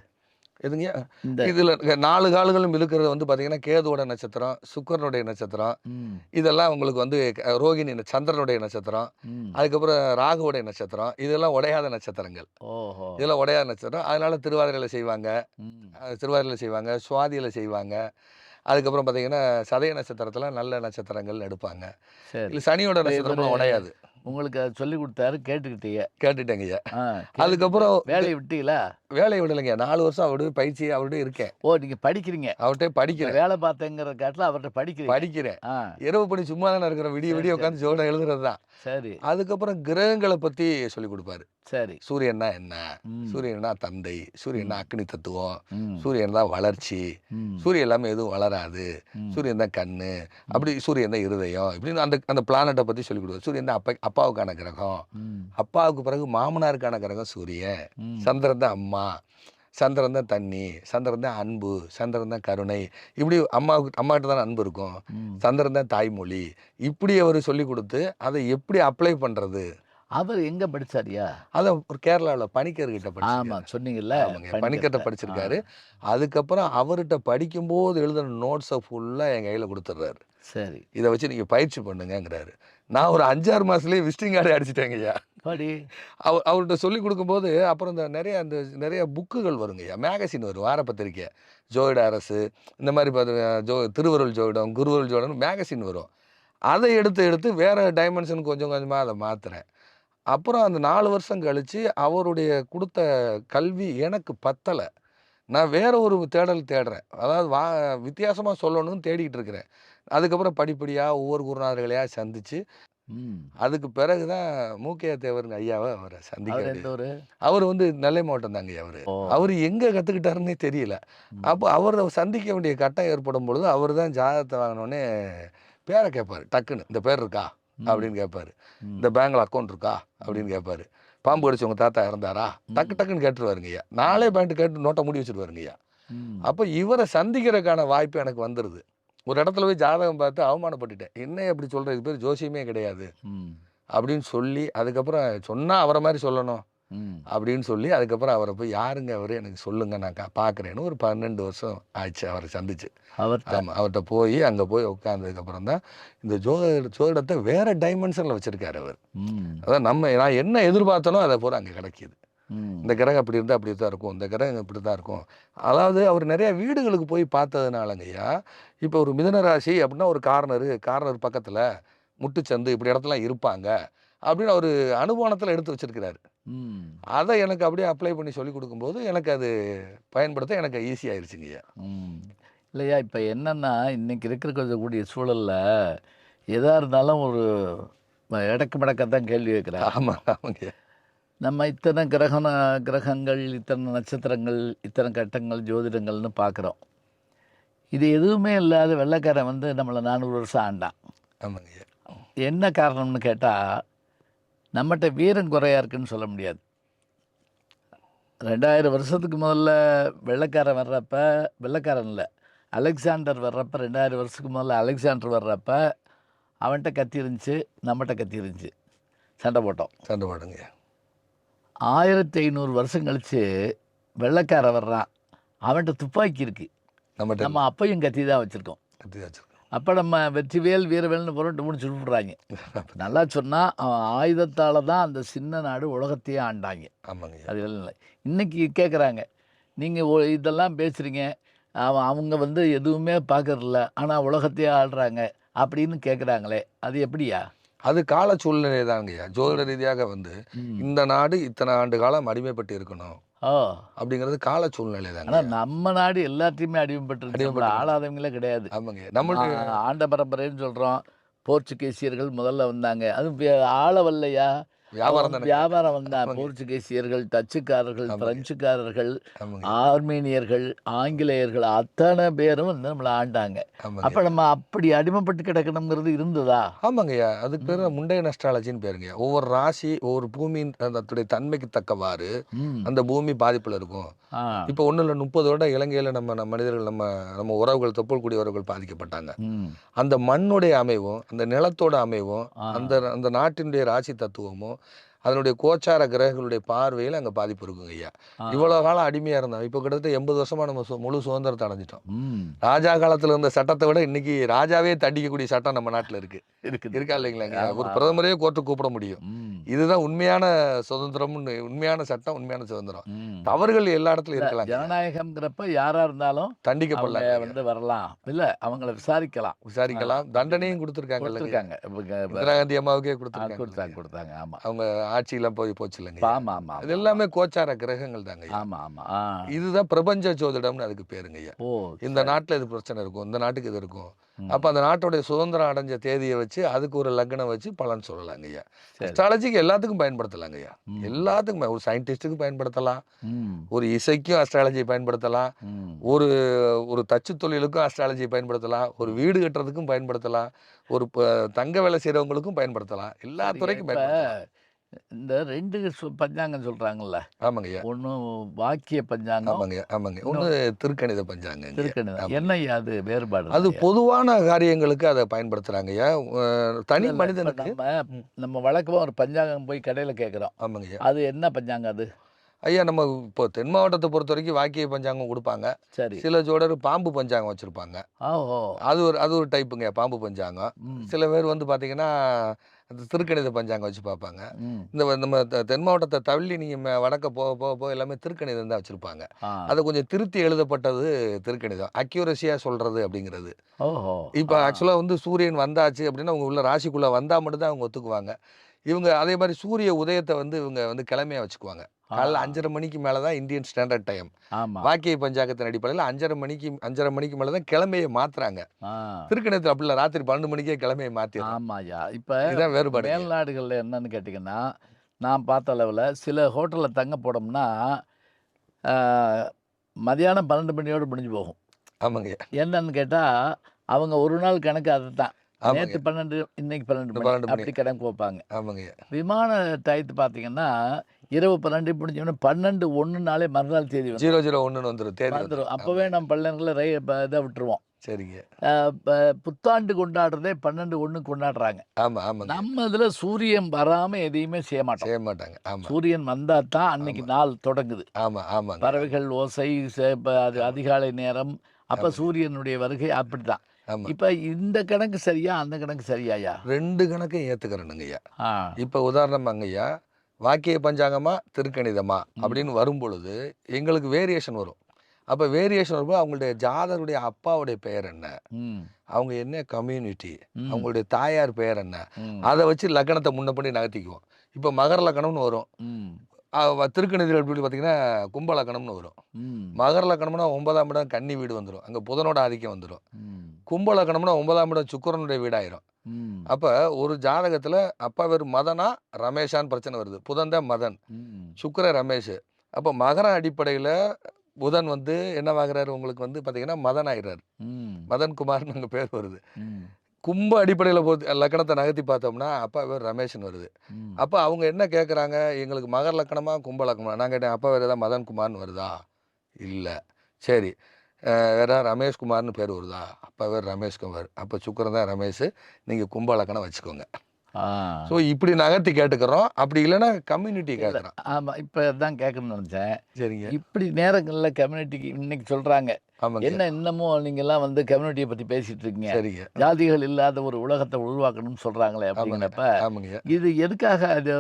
எதுங்க? இந்த இதில் 4 கால்களும் இருக்கிறது வந்து பார்த்தீங்கன்னா கேதுவோட நட்சத்திரம், சுக்கிரனுடைய நட்சத்திரம். ம். இதெல்லாம் உங்களுக்கு வந்து ரோகிணி சந்திரனுடைய நட்சத்திரம். ம். அதுக்கப்புறம் ராகுவோடைய நட்சத்திரம். இதெல்லாம் உடையாத நட்சத்திரங்கள். ஓஹோ. இதெல்லாம் உடையாத நட்சத்திரம். அதனால திருவாதிரையில் செய்வாங்க, ம். சுவாதியில் செய்வாங்க. அதுக்கப்புறம் பார்த்தீங்கன்னா சதய நட்சத்திரத்தில் நல்ல நட்சத்திரங்கள் எடுப்பாங்க. சரி. இல்லை சனியோட இப்ப இவரு நட்சத்திரம்லாம் உடையாது. உங்களுக்கு அதை சொல்லி கொடுத்தாரு, கேட்டுக்கிட்டீங்க. கேட்டுட்டேங்க ஐயா. ஆ, கேட்டுட்டு அதுக்கப்புறம் வேலையை விட்டீங்களா? வேலையை விடலைங்க. 4 வருஷம் அவருடைய பயிற்சி அவருடைய இருக்கேன். ஓ, நீங்க படிக்கிறீங்க. அவர்கிட்ட இப்ப படிக்கிறேன். வேலை பார்த்தேங்கிற காட்டில் அவர்கிட்ட படிக்கிறீங்க. படிக்கிறேன். ஆ, இரவு பணி சும்மா தானே இருக்கிறோம். விடிய சரி விடிய சரி உட்காந்து ஜோட எழுதுறது தான். சரி அதுக்கப்புறம் கிரகங்களை பத்தி சொல்லிக் கொடுப்பாரு. சரி. சூரியன்னா என்ன? ம் சூரியன்னா தந்தை, சூரியன்னா ம் அக்னி தத்துவம், ம் சூரியன் தான் வளர்ச்சி, ம் சூரியன் இல்லாமல் எதுவும் வளராது, ம் சூரியன் தான் கண்ணு, ம் அப்படி சூரியன் தான் இருதயம், இப்படின்னு அந்த அந்த பிளானட்டை பற்றி சொல்லிக் கொடுப்பாரு. சூரியன் தான் அப்பாவுக்கான கிரகம், ம் அப்பாவுக்கு பிறகு மாமனாருக்கான கிரகம் சூரியன், ம் சந்திரன் தான் அம்மா, சந்திரன் தான் தண்ணி, சந்திரன் தான் அன்பு, சந்திரன் தான் கருணை, இப்படி அம்மாக்கிட்ட தானே அன்பு இருக்கும், ம். சந்திரன் தான் தாய்மொழி, இப்படி அவர் சொல்லி கொடுத்து அதை எப்படி அப்ளை பண்ணுறது. அவர் எங்க படிச்சாரியா? அதை ஒரு கேரளாவில் பணிக்கர்கிட்ட ஆமா, படிச்சிருக்காரு. சொன்னீங்கல்ல, ஆமாங்க, பணிக்கர்கிட்ட பணிக்கர்ட்ட. ஆ, படிச்சிருக்காரு. அதுக்கப்புறம் அவர்கிட்ட படிக்கும்போது எழுதின நோட்ஸை ஃபுல்லாக என் கையில் கொடுத்துட்றாரு. சரி. இதை வச்சு நீங்கள் பயிற்சி பண்ணுங்கங்கிறாரு. நான் ஒரு 5-6 மாதத்துலேயே விசிட்டிங் கார்டே அடிச்சிட்டேங்கய்யா. படி. அவர்கிட்ட சொல்லி கொடுக்கும்போது அப்புறம் நிறைய புக்குகள் வருங்கய்யா, மேகசின் வரும், வார பத்திரிக்கை, ஜோதிட அரசு, இந்த மாதிரி பார்த்து திருவருள் ஜோதிடம், குருவருள் ஜோதிடம் மேகசின் வரும். அதை எடுத்து எடுத்து வேறு டைமென்ஷன் கொஞ்சம் கொஞ்சமாக அதை மாற்றுறேன். அப்புறம் அந்த 4 வருஷம் கழித்து அவருடைய கொடுத்த கல்வி எனக்கு பத்தலை. நான் வேற ஒரு தேடுறேன். அதாவது வித்தியாசமாக சொல்லணும்னு தேடிக்கிட்டு இருக்கிறேன். அதுக்கப்புறம் படிப்படியாக ஒவ்வொரு குருநாதர்களையாக சந்தித்து, ம். அதுக்கு பிறகு தான் மூக்கையா தேவருங்க ஐயாவை அவரை சந்திக்க அவர் வேண்டியது. எந்த ஊரு? அவர் வந்து நெல்லை மாவட்டம் தாங்க அவரு. ஓ. அவர் எங்கே கற்றுக்கிட்டாருன்னே தெரியல. ம் அப்போ அவரை சந்திக்க வேண்டிய கட்டம் ஏற்படும் பொழுது அவர் தான் ஜாதகத்தை வாங்கினோடனே பேரை கேட்பார். டக்குன்னு இந்த பேர் இருக்கா ம் அப்படின்னு கேட்பாரு. ம் இந்த பேங்க்ல அக்கௌண்ட் இருக்கா ம் அப்படின்னு கேட்பாரு. பாம்பு கடிச்சு உங்க தாத்தா இறந்தாரா? டக்கு ம் டக்குன்னு கேட்டுருவாருங்க ஐயா. 4 பாயிண்ட் கேட்டு நோட்டை மூடி வச்சுருவாருங்க ஐயா. ம் அப்போ இவரை சந்திக்கிறதுக்கான வாய்ப்பு எனக்கு வந்துடுது. ஒரு இடத்துல போய் ஜாதகம் பார்த்து அவமானப்பட்டுட்டேன். என்ன அப்படி சொல்ற? இது பேர் ஜோசியமே கிடையாது ம் அப்படின்னு சொல்லி, அதுக்கப்புறம் சொன்னா அவரை மாதிரி சொல்லணும் ம் அப்படின்னு சொல்லி, அதுக்கப்புறம் அவரை போய் யாருங்க அவரு எனக்கு சொல்லுங்க நான் பார்க்குறேன்னு ஒரு 12 வருஷம் ஆச்சு அவரை சந்திச்சு. அவர்ட்ட. ஆமாம், அவர்கிட்ட போய் அங்கே போய் உட்காந்ததுக்கப்புறம் தான் இந்த ஜோதிடத்தை வேற டைமென்ஷனில் வச்சிருக்காரு அவர். ம் அதான் நான் என்ன எதிர்பார்த்தனோ அதை பூரா அங்கே கிடைக்கிது. ம் இந்த கிரகம் அப்படி இருந்தால் அப்படி தான் இருக்கும், இந்த கிரகம் இப்படி தான் இருக்கும். அதாவது அவர் நிறைய வீடுகளுக்கு போய் பார்த்ததுனாலங்கய்யா, இப்போ ஒரு மிதுன ராசி அப்படின்னா ஒரு கார்னர் பக்கத்தில் முட்டுச்சந்து இப்படி இடத்துலாம் இருப்பாங்க அப்படின்னு அவர் அனுமானத்தில் எடுத்து வச்சிருக்கிறாரு. ம் அதை எனக்கு அப்படியே அப்ளை பண்ணி சொல்லி கொடுக்கும்போது எனக்கு அது பயன்படுத்த எனக்கு ஈஸி ஆயிடுச்சுங்கய்யா. ம் இல்லையா, இப்போ என்னன்னா இன்னைக்கு இருக்கக்கூடிய சூழல்ல எதா இருந்தாலும் ஒரு இடக்கு மடக்கத்தான் கேள்வி கேட்குறாங்க. ஆமாம் ஆமாங்கய்யா. நம்ம இத்தனை கிரகங்கள், இத்தனை நட்சத்திரங்கள், இத்தனை கட்டங்கள், ஜோதிடங்கள்னு பார்க்குறோம். இது எதுவுமே இல்லாத வெள்ளைக்காரன் வந்து நம்மளை 400 வருஷம் ஆண்டான். ஆமாங்கய்யா. என்ன காரணம்னு கேட்டால், நம்மகிட்ட வீரம் குறையா இருக்குன்னு சொல்ல முடியாது. 2000 வருஷத்துக்கு முதல்ல வெள்ளைக்காரன் இல்லை, அலெக்சாண்டர் வர்றப்ப, 2000 வருஷத்துக்கு முதல்ல அலெக்சாண்டர் வர்றப்ப அவன்கிட்ட கத்தி இருந்துச்சு, நம்மகிட்ட கத்தி இருந்துச்சு, சண்டை போட்டோம். சண்டை போடுங்கய்யா. 1500 வருஷம் கழித்து வெள்ளைக்காரன் வர்றான், அவன்கிட்ட துப்பாக்கி இருக்குது, நம்மகிட்ட நம்ம அப்பையும் கத்தி தான் வச்சுருக்கோம். கத்தி வச்சிருக்கோம். அப்போ நம்ம வெற்றிவேல் வீரவேல்னு புரட்டு முடிச்சு விட்றாங்க. நல்லா சொன்னால் அவன் ஆயுதத்தால் தான் அந்த சின்ன நாடு உலகத்தையே ஆண்டாங்க. ஆமாங்கய்யா. அது இல்லை. இன்றைக்கி கேட்குறாங்க, நீங்கள் இதெல்லாம் பேசுகிறீங்க, அவங்க வந்து எதுவுமே பார்க்கறதில்ல, ஆனால் உலகத்தையே ஆள்றாங்க அப்படின்னு கேட்குறாங்களே, அது எப்படியா? அது கால சூழ்நிலை தாங்கய்யா. ஜோதிட ரீதியாக வந்து ம் இந்த நாடு இத்தனை ஆண்டு காலம் அடிமைப்பட்டு இருக்கணும் ஓ, அப்படிங்கிறது கால சூழ்நிலை தாங்க. ஆனால் நம்ம நாடு எல்லாத்தையுமே அடிமைப்பட்டு நம்மளை ஆளாதவங்களே கிடையாது. ஆமாங்க. நம்மளுடைய ஆண்ட பரம்பரைன்னு சொல்கிறோம். போர்ச்சுகீசியர்கள் முதல்ல வந்தாங்க, அதுவும் ஆள வரலையா, வியாபாரம் தானே. வியாபாரம் வந்தான். ஆமாங்க. போர்ச்சுகீசியர்கள், டச்சுக்காரர்கள், ஆமாங்க. பிரெஞ்சுக்காரர்கள், ஆமாங்க. ஆர்மீனியர்கள், ஆங்கிலேயர்கள் அத்தனை பேரும் வந்து நம்மளை ஆண்டாங்க. ஆமாங்க. அப்போ நம்ம அப்படி அடிமைப்பட்டு கிடக்கணுங்கிறது இருந்ததா? ஆமாங்கய்யா. அதுக்கு பேர் ம் முண்டைய நஸ்ட்ராலஜின்னு பேருங்கய்யா. ஒவ்வொரு ராசி ஒவ்வொரு பூமியின் அதனுடைய தன்மைக்கு தக்கவாறு ம் அந்த பூமி பாதிப்புல இருக்கும். ஆ இப்போ ஒன்றும் இல்லை, 30 வருடம் இலங்கையில் நம்ம மனிதர்கள் நம்ம உறவுகள், தொப்புள் உறவுகள் பாதிக்கப்பட்டாங்க. ம் அந்த மண்ணுடைய அமைவும் அந்த நிலத்தோட அமைவும் ஆ அந்த அந்த நாட்டினுடைய ராசி தத்துவமும் அதனுடைய கோச்சார கிரகங்களுடைய பார்வையில் அங்கே பாதிப்பு இருக்குங்க ஐயா. ஆ இவ்வளோ காலம் அடிமையாக இருந்தோம், இப்போ கிட்டத்தட்ட 80 வருஷமாக நம்ம முழு சுதந்திரத்தை அடைஞ்சிட்டோம். ம் ராஜா காலத்தில் இருந்த சட்டத்தை விட இன்னைக்கு ராஜாவே தண்டிக்கக்கூடிய சட்டம் நம்ம நாட்டில் இருக்கு. இருக்குது. இருக்கா இல்லைங்களாங்க? ஆமா ஒரு ஆமா. பிரதமரே கோர்ட்டுக்கு கூப்பிட முடியும். ம் இதுதான் உண்மையான சுதந்திரம்னு, உண்மையான சட்டம், உண்மையான சுதந்திரம். ம். தவறுகள் எல்லா இடத்துலயும் இருக்கலாம். ஜனநாயகம்ங்கிறப்ப யாரா இருந்தாலும் அவங்க தண்டிக்கப்படலாம், வந்து வரலாம். இல்ல அவங்கள விசாரிக்கலாம். விசாரிக்கலாம். தண்டனையும் கொடுத்துருக்காங்கல்ல. கொடுத்துருக்காங்க. இந்திரா காந்தி அம்மாவுக்கே கொடுத்தாங்க கொடுத்துருக்காங்க. கொடுத்தாங்க. ஆமா. அவங்க ஆட்சியெல்லாம் போச்சு இல்லைங்க. ஆமா ஆமா அது எல்லாமே கோச்சார கிரகங்கள் தாங்க. ஆமா ஆமா. இதுதான் பிரபஞ்ச ஜோதிடம்னு அதுக்கு பேருங்க ஐயா. ஓ, இந்த நாட்டுல இது பிரச்சனை இருக்கும், இந்த நாட்டுக்கு இது இருக்கும். ம். அப்ப அந்த நாட்டுடைய சுதந்திரம் அடைஞ்ச தேதியை வச்சு அதுக்கு ஒரு லக்னம் வச்சு பலன் சொல்லலாங்க ஐயா. சரி. அஸ்ட்ராலஜிக்கு எல்லாத்துக்கும் பயன்படுத்தலாங்க ஐயா. ம். எல்லாத்துக்குமே ஒரு சயின்டிஸ்ட்டுக்கு பயன்படுத்தலாம், ம். ஒரு இசைக்கும் அஸ்ட்ராலஜி பயன்படுத்தலாம், ம். ஒரு ஒரு தச்சு தொழிலுக்கும் அஸ்ட்ராலஜி பயன்படுத்தலாம், ஒரு வீடு கட்டுறதுக்கும் பயன்படுத்தலாம், ஒரு தங்க வேலை செய்கிறவங்களுக்கும் பயன்படுத்தலாம், எல்லா சரிங்க. துறைக்கும் இப்ப பயன்படுத்தலாம். இந்த 2 பஞ்சாங்கம் சொல்றாங்கல்ல. ஆமாங்க ஐயா. ஒண்ணு வாக்கிய பஞ்சாங்கம், ஆமாங்க ஆமாங்க. ஒன்று திருக்கணித பஞ்சாங்க. திருக்கணிதம். என்னய்யா அது வேறுபாடு? அது பொதுவான காரியங்களுக்கு அதை பயன்படுத்துறாங்க ஐயா. தனி இல்ல, இப்ப மனிதனுக்கு. நம்ம வழக்கமா ஒரு பஞ்சாங்கம் போய் கடையில கேட்குறோம். ஆமாங்க ஐயா. அது என்ன பஞ்சாங்கம் அது? ஐயா நம்ம இப்போ தென் மாவட்டத்தை பொறுத்த வரைக்கும் வாக்கிய பஞ்சாங்கம் கொடுப்பாங்க. சரி. சில ஜோடர் பாம்பு பஞ்சாங்கம் வச்சுருப்பாங்க. ஓஹோ. அது ஒரு டைப்புங்க பாம்பு பஞ்சாங்கம். ம். சில பேர் வந்து பார்த்தீங்கன்னா அந்த திருக்கணித பஞ்சாங்கம் வச்சு பார்ப்பாங்க. ம். நம்ம தென் மாவட்டத்தை தள்ளி நீங்கள் வடக்க போக போக போக எல்லாமே திருக்கணிதம் தான் வச்சுருப்பாங்க. ஆ. அதை கொஞ்சம் திருத்தி எழுதப்பட்டது திருக்கணிதம், அக்யூரஸியாக சொல்கிறது அப்படிங்கிறது. ஓஹோ. இப்போ ஆக்சுவலாக வந்து சூரியன் வந்தாச்சு அப்படின்னா அவங்க உள்ள ராசிக்குள்ளே வந்தால் மட்டும்தான் அவங்க ஒத்துக்குவாங்க. இவங்க அதே மாதிரி சூரிய உதயத்தை வந்து இவங்க வந்து கிழமையாக வச்சுக்குவாங்க. காலைல 5:30 மணிக்கு மேலே தான் இந்தியன் ஸ்டாண்டர்ட் டைம். ஆமா. வாக்கிய பஞ்சாங்கத்தின் அடிப்படையில் 5:30 மணிக்கு மேலே தான் கிழமையை மாற்றுறாங்க. ஆ. திருக்கணிதத்தில் அப்படி இல்லை, ராத்திரி 12 மணிக்கே கிழமையை மாற்றிடுறாங்க. ஆமாய்யா. இப்ப இதுதான் வேறுபாடு. மேல்நாடுகள்ல என்னன்னு கேட்டிங்கன்னா, நான் பார்த்த அளவுல சில ஹோட்டல்ல தங்க போனோம்னா, ஆ, மதியானம் 12 மணியோட முடிஞ்சு போகும். ஆமாங்க என்னன்னு கேட்டா, அவங்க ஒரு நாள் கணக்கு அதுதான். ஆமாங்க நேத்து 12, இன்னைக்கு 12 மணி 12 மணி. அப்படி கணக்கு வைப்பாங்க. ஆமாங்க விமான டயத்து பார்த்தீங்கன்னா, இரவு 12 முடிஞ்சோடனே 12:01 மறுநாள் தேதி வந்துரும். 001 வந்துடும் தேதி வந்துடும். வந்துரும். அப்பவே நம்ம பல்லன்களை இதை விட்டுருவோம். சரிங்க. புத்தாண்டு கொண்டாடுறதே 12:01 கொண்டாடுறாங்க. ஆமாம் ஆமாங்க. நம்ம இதுல சூரியன் வராம எதையுமே செய்ய மாட்டோம். செய்ய மாட்டாங்க. ஆமாம் சூரியன் வந்தா தான் அன்னைக்கு நாள் தொடங்குது. ஆமாம் ஆமாங்க. பறவைகள் ஓசை, அது அதிகாலை நேரம், அப்ப சூரியனுடைய வருகை அப்படிதான். ஆமாம். இப்ப இந்த கணக்கு சரியா, அந்த கணக்கு சரியாயா? 2 கணக்கையும் ஏற்றுக்கிறேனுங்க ஐயா. ஆ. இப்போ உதாரணமாங்க ஐயா, வாக்கிய பஞ்சாங்கமா திருக்கணிதமா அப்படின்னு வரும்பொழுது எங்களுக்கு வேரியேஷன் வரும். அப்போ வேரியேஷன் வரும்போது அவங்களுடைய ஜாதருடைய அப்பாவுடைய பெயர் என்ன, ம். அவங்க என்ன கம்யூனிட்டி, ம். அவங்களுடைய தாயார் பெயர் என்ன, ம். அதை வச்சு லக்கணத்தை முன்ன பண்ணி நகர்த்திக்குவோம். இப்போ மகர லக்கணம்னு வரும். ம். திருக்கணிதத்தில் எப்படி பார்த்தீங்கன்னா கும்ப லக்கணம்னு வரும். ம். மகர லக்கணம்னா 9ஆம் இடம் கன்னி வீடு வந்துடும், அங்கே புதனோட ஆதிக்கம் வந்துடும். ம். கும்ப லக்கணம்னா 9ஆம் இடம் சுக்கிரனுடைய வீடாயிரும். ம். அப்போ ஒரு ஜாதகத்தில் அப்பா பேர் மதனா ரமேஷான்னு பிரச்சனை வருது. புதன் தான் மதன், ம். சுக்கிர ரமேஷ். அப்போ மகர அடிப்படையில் புதன் வந்து என்னவாகிறாரு உங்களுக்கு வந்து பார்த்தீங்கன்னா மதன் ஆகிறார். ம். மதன் குமார்னு அங்கே பேர் வருது. ம். கும்ப அடிப்படையில் லக்கணத்தை நகர்த்தி பார்த்தோம்னா அப்பா பேர் ரமேஷ்னு வருது. ம். அப்போ அவங்க என்ன கேட்குறாங்க, எங்களுக்கு மகர லக்கணமா கும்ப லக்கணமா? நான் கேட்டேன் அப்பா வேறு ஏதாவது மதன் குமார்னு வருதா? இல்லை. சரி, வேற ரமேஷ்குமார்னு பேர் வருதா? அப்பா பேர் ரமேஷ்குமார். அப்போ சுக்கிரன் தான் ரமேஷ், நீங்கள் கும்ப லக்கணம் வச்சுக்கோங்க. ஆ. ஸோ இப்படி நகர்த்தி கேட்டுக்கிறோம். அப்படி இல்லைன்னா கம்யூனிட்டி கேட்குறோம். ஆமா. இப்ப அதான் கேட்கணும்னு நினைச்சேன். சரிங்க. இப்படி நேரங்கள்ல கம்யூனிட்டிக்கு இன்னைக்கு சொல்றாங்க. ஆமாங்க. என்ன இன்னமும் நீங்கெல்லாம் வந்து கம்யூனிட்டியை பத்தி பேசிட்டு இருக்கீங்க. சரிங்க. ஜாதிகள் இல்லாத ஒரு உலகத்தை உருவாக்கணும்னு சொல்றாங்களே ஆமாங்க அப்படிங்கிறப்ப, ஆமாங்க. இது எதுக்காக? அது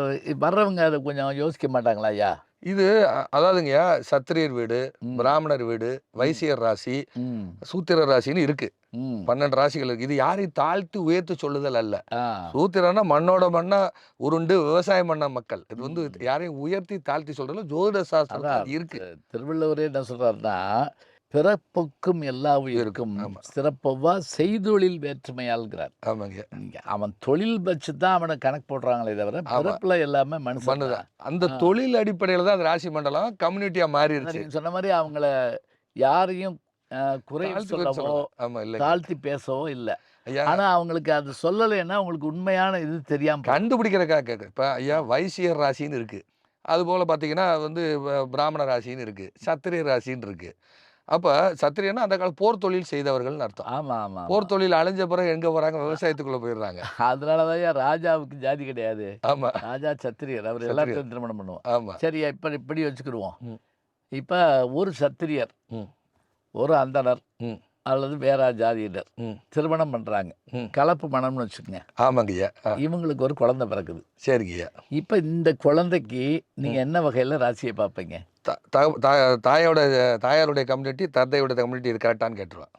வர்றவங்க அதை கொஞ்சம் யோசிக்க மாட்டாங்களா ஐயா? இது அதாவதுங்கய்யா, சத்திரியர் வீடு, ம். பிராமணர் வீடு, வைசியர் ராசி, ம். சூத்திர ராசின்னு இருக்கு. ம். 12 ராசிகள் இருக்கு. இது யாரையும் தாழ்த்தி உயர்த்து சொல்லுதல் அல்ல. ஆ. சூத்திரன்னா மண்ணோட மண்ணா உருண்டு விவசாயம் பண்ண மக்கள். இது வந்து யாரையும் உயர்த்தி தாழ்த்தி சொல்றதுல ஜோதிட சாஸ்திரத்துல அதான் அது இருக்கு. திருவள்ளுவரே என்ன சொல்றாருன்னா, பிறப்புக்கும் எல்லா உயிருக்கும் ஆமா. சிறப்பொவ்வா செய்தொழில் வேற்றுமையாள்ங்கிறார். ஆமாங்க. அவன் தொழில் வச்சு தான் அவனை கணக்கு போடுறாங்களே தவிர, ஆமா. பிறப்புல எல்லாமே மனுஷன் பண்ணுதான். தான். அந்த தொழில் அடிப்படையில தான் அந்த ராசி மண்டலம் கம்யூனிட்டியா மாறிடுச்சு. நீங்க சொன்ன மாதிரி அவங்கள யாரையும் குறை தாழ்த்தி சொல்லவோ, சொல்லல. ஆமா இல்ல. தாழ்த்தி பேசவோ இல்ல. ஐயா, ஆனா அவங்களுக்கு அது சொல்லலைன்னா அவங்களுக்கு உண்மையான இது தெரியாம போகும். கண்டுபிடிக்கிறக்காக கேட்குறேன். இப்போ ஐயா வைசியர் ராசின்னு இருக்கு. அது போல பார்த்தீங்கன்னா வந்து பிராமண ராசின்னு இருக்கு, சத்திரிய ராசின்னு இருக்கு. அப்போ சத்திரியன்னா அந்த கால போர் தொழில் செய்தவர்கள்னு அர்த்தம். ஆமா ஆமா. போர் தொழில் அழிஞ்ச பிறகு எங்க போறாங்க? விவசாயத்துக்குள்ள போயிடுறாங்க. அதனாலதான் ராஜாவுக்கு ஜாதி கிடையாது. ஆமா ராஜா சத்திரியர், அவர் சத்திரியர். எல்லாத்தையும் திருமணம் பண்ணுவோம். ஆமா. சரி, இப்படி வச்சுக்கிடுவோம். ம். இப்ப ஒரு சத்திரியர், ம். ஒரு அந்தணர், ம். அல்லது வேற ஜாதியினர் ம் திருமணம் பண்ணுறாங்க, ம் கலப்பு மணம்னு வச்சுக்கோங்க. ஆமாங்க ஐயா. இவங்களுக்கு ஒரு குழந்தை பிறக்குது. சரிங்க ஐயா. இப்போ இந்த குழந்தைக்கு நீங்கள் என்ன வகையில் ராசியை பார்ப்பீங்க? தாயோட தாயாருடைய கம்யூனிட்டி தந்தையோட கம்யூனிட்டி இது கரெக்டான்னு கேட்டுருவேன்.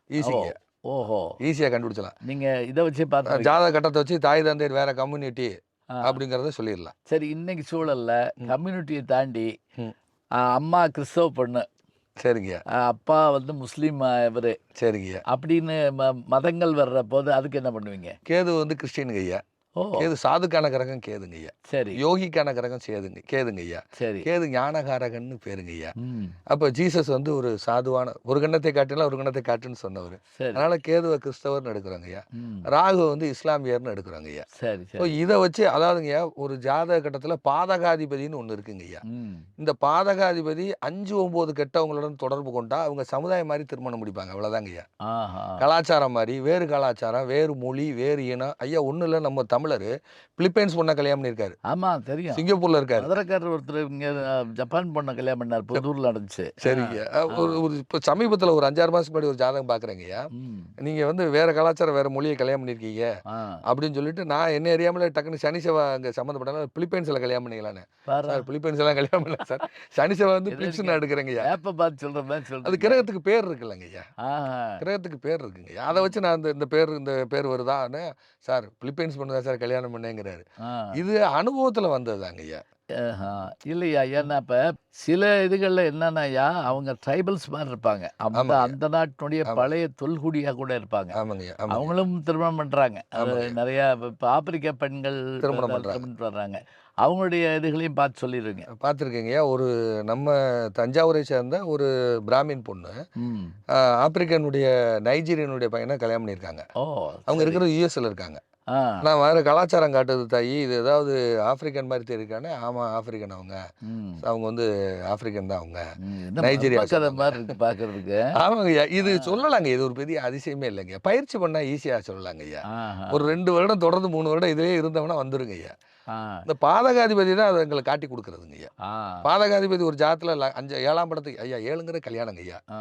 ஓ ஈஸிங்க. ஓஹோ, ஈஸியாக கண்டுபிடிச்சலாம். நீங்கள் இதை வச்சு பார்த்து ஜாதக கட்டத்தை வச்சு தாய் தந்தை வேற கம்யூனிட்டி ஆ அப்படிங்கிறத சொல்லிடலாம். சரி, இன்னைக்கு சூழல்ல கம்யூனிட்டியை தாண்டி ம் அம்மா கிறிஸ்தவ பொண்ணு, சரிங்க. அப்பா வந்து முஸ்லீம் இவரு சரிங்க. அப்படின்னு மதங்கள் வர்ற போது அதுக்கு என்ன பண்ணுவீங்க? கேது வந்து கிறிஸ்டினுங்க ஐயா. ஓ கேது சாதுக்கான கிரகம் கேதுங்க ஐயா. சரி யோகிக்கான கிரகம் கேதுங்க ஐயா. சரி. கேது ஞானகாரகன்னு பேருங்க ஐயா. ம் அப்போ ஜீசஸ் வந்து ஒரு சாதுவான ஒரு கண்ணத்தை காட்டுனா ஒரு கண்ணத்தை காட்டுன்னு சொன்னவர். சரி. அதனால கேதுவை கிறிஸ்தவர்னு எடுக்கிறாங்க ஐயா. ம் ராகு வந்து இஸ்லாமியர்னு எடுக்கிறாங்க ஐயா. சரி ஸோ சரி. இதை வச்சு அதாவதுங்க ஒரு ஜாதக கட்டத்தில் பாதகாதிபதினு ஒன்று இருக்குங்க ஐயா. ம் இந்த பாதகாதிபதி 5-9 கெட்டவங்களுடன் தொடர்பு கொண்டா அவங்க சமுதாயம் மாதிரி திருமணம் முடிப்பாங்க. அவ்வளோதாங்க ஐயா. ஆஹா. கலாச்சாரம் மாதிரி வேறு கலாச்சாரம், வேறு மொழி, வேறு இனம். ஐயா ஒன்றும் இல்லை, நம்ம தமிழர் பிலிப்பைன்ஸ் பொண்ணை கல்யாணம் பண்ணியிருக்காரு. ஆமா தெரியும். சிங்கப்பூர்ல இருக்காரு. மதுரைக்காரர் ஒருத்தர் இங்கே ஜப்பான் பொண்ணை கல்யாணம் பண்ணார், புதூர்ல நடந்துச்சு. சரிங்க. ஒரு ஒரு இப்போ சமீபத்தில் ஒரு 5-6 மாதத்துக்கு முன்னாடி ஒரு ஜாதகம் பார்க்குறேங்க ஐயா. ம் நீங்கள் வந்து வேறு கலாச்சாரம் வேறு மொழியை கல்யாணம் பண்ணியிருக்கீங்க ஆ அப்படின்னு சொல்லிட்டு நான் என்ன அறியாமலே டக்குன்னு சனி செவ்வா அங்கே சம்மந்தப்பட்டாலும் பிலிப்பைன்ஸில் கல்யாணம் பண்ணிக்கலான்னு. பாரு, சார் பிலிப்பைன்ஸ் எல்லாம் கல்யாணம் பண்ணல சார், சனி செவ்வா வந்து எது பிலிப்ஸ் இருக்கு? எடுக்கிறேங்க ஐயா. ஏப்ப பார்த்து சொல்ற மாதிரி அது சொல்றீங்க. கிரகத்துக்கு பேர் இருக்குல்லங்க ஐயா. ஆஹா. கிரகத்துக்கு பேர் இருக்குங்க ஐயா. அதை வச்சு நான் இந்த பேர் வருதான்னு சார் பிலிப்பைன்ஸ் பொண்ணு தான் சார் கல்யாணம் பண்ணேங்கிறாரு. ஆ. இது அனுபவத்தில் வந்ததுதாங்க ஐயா. ஆஹா. இல்லையா, ஏன்னா இப்போ சில இதுகளில் என்னன்னாயா அவங்க ட்ரைபல்ஸ் மாதிரி இருப்பாங்க, அந்த ஆமாங்க. அந்த நாட்டினுடைய ஆமா. பழைய தொல்குடியாக கூட இருப்பாங்க. ஆமாங்க ஐயா. ஆமாங்க. அவங்களும் திருமணம் பண்ணுறாங்க. அது ஆமாங்க. நிறையா இப்போ ஆப்பிரிக்க பெண்கள் திருமணம் பண்றாங்க. திருமணம் வர்றாங்க. அவங்களுடைய இதுகளையும் பார்த்து சொல்லிடுங்க. பார்த்துருக்கீங்கய்யா. ஒரு நம்ம தஞ்சாவூரை சேர்ந்த ஒரு பிராமின் பொண்ணு ம் ஆப்பிரிக்கனுடைய நைஜீரியனுடைய பையனை கல்யாணம் பண்ணியிருக்காங்க. ஓ அவங்க சரி. இருக்கிறது யூஎஸ்ல இருக்காங்க. ஆ நான் வேறு கலாச்சாரம் காட்டுது தாயி, இது ஏதாவது ஆப்பிரிக்கன் மாதிரி தெரியிருக்கானே. ஆமாம் ஆப்பிரிக்கன் அவங்க. ம் அவங்க வந்து ஆப்பிரிக்கன் தான் அவங்க. என்ன நைஜீரியா மர்ம கதை மாதிரி இருக்கு பார்க்கறதுக்கு. ஆமாங்கய்யா. இது சொல்லலாங்க, இது ஒரு பெரிய அதிசயமே இல்லைங்க. பயிற்சி பண்ணால் ஈஸியாக சொல்லலாங்க ஐயா. ஆஹா. ஒரு 2 வருடம் தொடர்ந்து 3 வருடம் இதிலே இருந்தவனா வந்துருங்க ஐயா. ஆ இந்த பாதகாதிபதி தான் அதை எங்களை காட்டி கொடுக்குறதுங்க ஐயா. ஆ பாதகாதிபதி ஒரு ஜாதத்தில் 7ஆம் இடத்துக்கு ஐயா 7ங்கிற கல்யாணங்க ஐயா. ஆ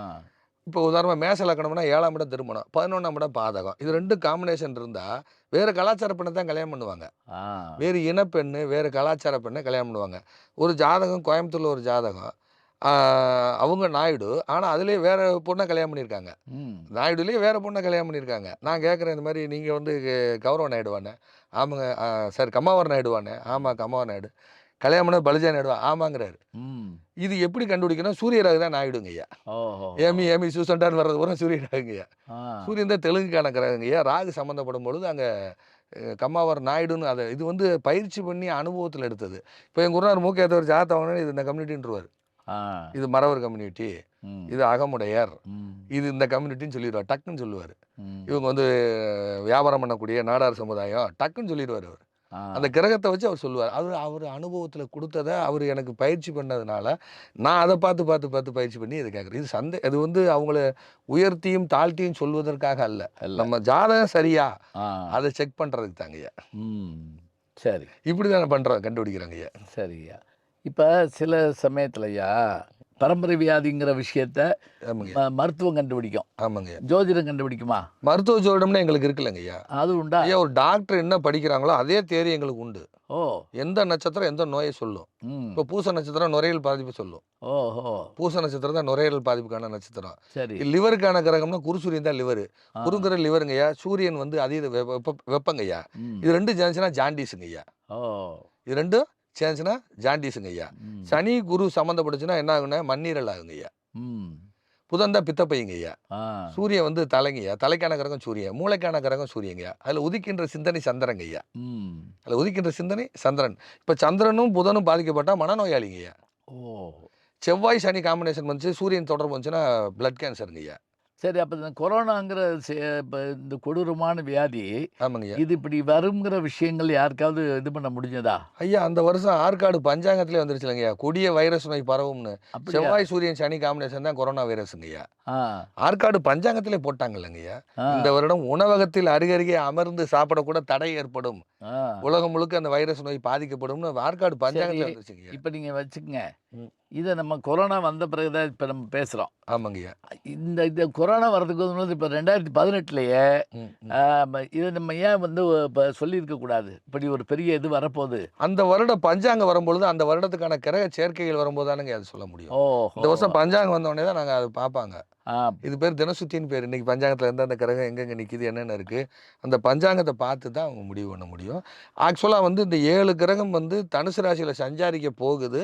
இப்போ உதாரணமாக மேச லக்கணம்னா 7ஆம் இடம் திருமணம், 11ஆம் இடம் பாதகம். இது 2 காம்பினேஷன் இருந்தால் வேறு கலாச்சார பெண்ணை தான் கல்யாணம் பண்ணுவாங்க. ஆ வேறு இனப்பெண்ணு வேறு கலாச்சார பெண்ணை கல்யாணம் பண்ணுவாங்க. ஒரு ஜாதகம் கோயம்புத்தூரில் ஒரு ஜாதகம், அவங்க நாயுடு, ஆனால் அதுலேயே வேறு பொண்ணை கல்யாணம் பண்ணியிருக்காங்க. ம் நாயுடுலேயே வேறு பொண்ணை கல்யாணம் பண்ணியிருக்காங்க. நான் கேட்குறேன், இந்த மாதிரி நீங்கள் வந்து கௌரவ நாயுடுவானே? ஆமாங்க. சார் கம்மாவர் நாயுடுவானே? ஆமாம் கம்மாவர் நாயுடு. கல்யாணம் பண்ண பலிஜா நாயுடுவா? ஆமாங்கிறாரு. ம் இது எப்படி கண்டுபிடிக்கணும்? சூரியராகு தான் நாயுடுங்க ஐயா. ஓஹோ. ஏமி சூசண்டான்னு வர்றது பூரா சூரியராகுங்க ஐயா. ஆ சூரியன் தான் தெலுங்குக்கான கிரகங்க ஐயா. ராகு சம்மந்தப்படும் பொழுது அங்கே கம்மாவர் நாயுடுன்னு அதை இது வந்து பயிற்சி பண்ணி அனுபவத்தில் எடுத்தது. இப்போ எங்கள் குருநார் மூக்கேத்தவர் ஜாதகம் வாங்கினா இது இந்த கம்யூனிட்டின்றவார். ஆ இது மறவர் கம்யூனிட்டி, ம் இது அகமுடையர், ம் இது இந்த கம்யூனிட்டின்னு சொல்லிடுவார். டக்குன்னு சொல்லுவார். ம் இவங்க வந்து வியாபாரம் பண்ணக்கூடிய நாடார் சமுதாயம் டக்குன்னு சொல்லிடுவார் அவர். ஆ அந்த கிரகத்தை வச்சு அவர் சொல்லுவார். அவர் அனுபவத்தில் கொடுத்ததை அவர் எனக்கு பயிற்சி பண்ணதுனால நான் அதை பார்த்து பயிற்சி பண்ணி இதை கேட்குறேன். இது வந்து அவங்கள உயர்த்தியும் தாழ்த்தியும் சொல்வதற்காக அல்ல. அல்ல. நம்ம ஜாதகம் சரியா ஆ அதை செக் பண்ணுறதுக்கு தாங்கய்யா. ம் சரி இப்படி தானே பண்ணுறோம், கண்டுபிடிக்கிறாங்க ஐயா. சரியா. இப்போ சில சமயத்துலயா பரம்பரை வியாதிங்கிற விஷயத்த ஆமாங்க மருத்துவம் கண்டுபிடிக்கும், ஆமாங்க. ஜோதிடம் கண்டுபிடிக்குமா? மருத்துவ ஜோடம்னு எங்களுக்கு இருக்குல்லங்க ஐயா. அது உண்டா? ஐயா ஒரு டாக்டர் என்ன படிக்கிறாங்களோ அதே தேரி எங்களுக்கு உண்டு. ஓ எந்த நட்சத்திரம் எந்த நோயை சொல்லும். ம் இப்போ பூச நட்சத்திரம் நுரையீரல் பாதிப்பு சொல்லும். ஓஹோ பூச நட்சத்திரம் தான் நுரையீரல் பாதிப்புக்கான நட்சத்திரம். சரி. லிவருக்கான கிரகம்னா குருசூரியன் தான் லிவர். ஆ. குருங்கிற லிவருங்கய்யா. சூரியன் வந்து அதீத வெப்பங்கய்யா. ம் இது 2 சேர்ந்துச்சுன்னா ஜாண்டிஸுங்கய்யா. ஓ இது 2 சேர்ந்துச்சுன்னா ஜாண்டிஸுங்கய்யா. ம் சனி குரு சம்மந்தப்பட்டுச்சுன்னா என்ன ஆகுன்னா மண்ணீரல் ஆகுங்கய்யா. ம் புதன் தான் பித்தப்பைங்கய்யா. ஆ சூரியன் வந்து தலைங்கய்யா. தலைக்கான கிரகம் சூரியன். மூளைக்கான கிரகம் சூரியங்கய்யா. அதில் உதிக்கின்ற சிந்தனை சந்திரங்கய்யா. ம் அதில் உதிக்கின்ற சிந்தனை சந்திரன். இப்போ சந்திரனும் புதனும் பாதிக்கப்பட்டால் மனநோயாளிங்கய்யா. ஓ செவ்வாய் சனி காம்பினேஷன் வந்துச்சு, சூரியன் தொடர்பு வந்துச்சுன்னா பிளட் கேன்சருங்கய்யா. சரி. அப்போ இந்த கொரோனாங்கிற இப்போ இந்த கொடூரமான வியாதி ஆமாங்கய்யா. இது இப்படி வருங்கிற விஷயங்கள் யாருக்காவது இது பண்ண முடிஞ்சதா? ஐயா அந்த வருஷம் ஆற்காடு பஞ்சாங்கத்திலே வந்துருச்சுலங்கய்யா, கொடிய வைரஸ் நோய் பரவும்னு. அப்படியா? செவ்வாய் சூரியன் சனி காம்பினேஷன் தான் கொரோனா வைரஸுங்கய்யா. ஆ ஆற்காடு பஞ்சாங்கத்திலே போட்டாங்கல்லங்கய்யா. ஆ இந்த வருடம் உணவகத்தில் அருகருகே அமர்ந்து சாப்பிடக்கூட தடை ஏற்படும், ஆ உலகம் முழுக்க அந்த வைரஸ் நோய் பாதிக்கப்படும்னு ஆற்காடு பஞ்சாங்கத்தில் வந்துருச்சுங்கய்யா. இப்போ நீங்கள் வச்சுக்கங்க, ம். இதை நம்ம கொரோனா வந்த பிறகு தான் இப்போ நம்ம பேசுகிறோம். ஆமாங்கய்யா. இந்த கொரோனா வர்றதுக்கு வந்து இப்போ 2018லயே ம், ம். இதை நம்ம ஏன் வந்து இப்போ சொல்லியிருக்கக்கூடாது, இப்படி ஒரு பெரிய இது வரப்போகுது? அந்த வருடம் பஞ்சாங்கம் வரும்பொழுது, அந்த வருடத்துக்கான கிரக சேர்க்கைகள் வரும்போது தானங்க அது சொல்ல முடியும். இந்த ஓஹோ! வருஷம் பஞ்சாங்கம் வந்த உடனே தான் நாங்க அத பார்ப்பாங்க. ஆ இது பேர் தினசுத்தின்னு பேரு. இன்னைக்கு பஞ்சாங்கத்துல எந்தெந்த கிரகம் எங்கெங்க நிக்குது, என்னென்ன இருக்கு. அந்த பஞ்சாங்கத்த பார்த்து தான் அவங்க முடிவு பண்ண முடியும். ஆக்சுவலா வந்து இந்த 7 கிரகம் வந்து தனுசு ராசியில சஞ்சாரிக்க போகுது.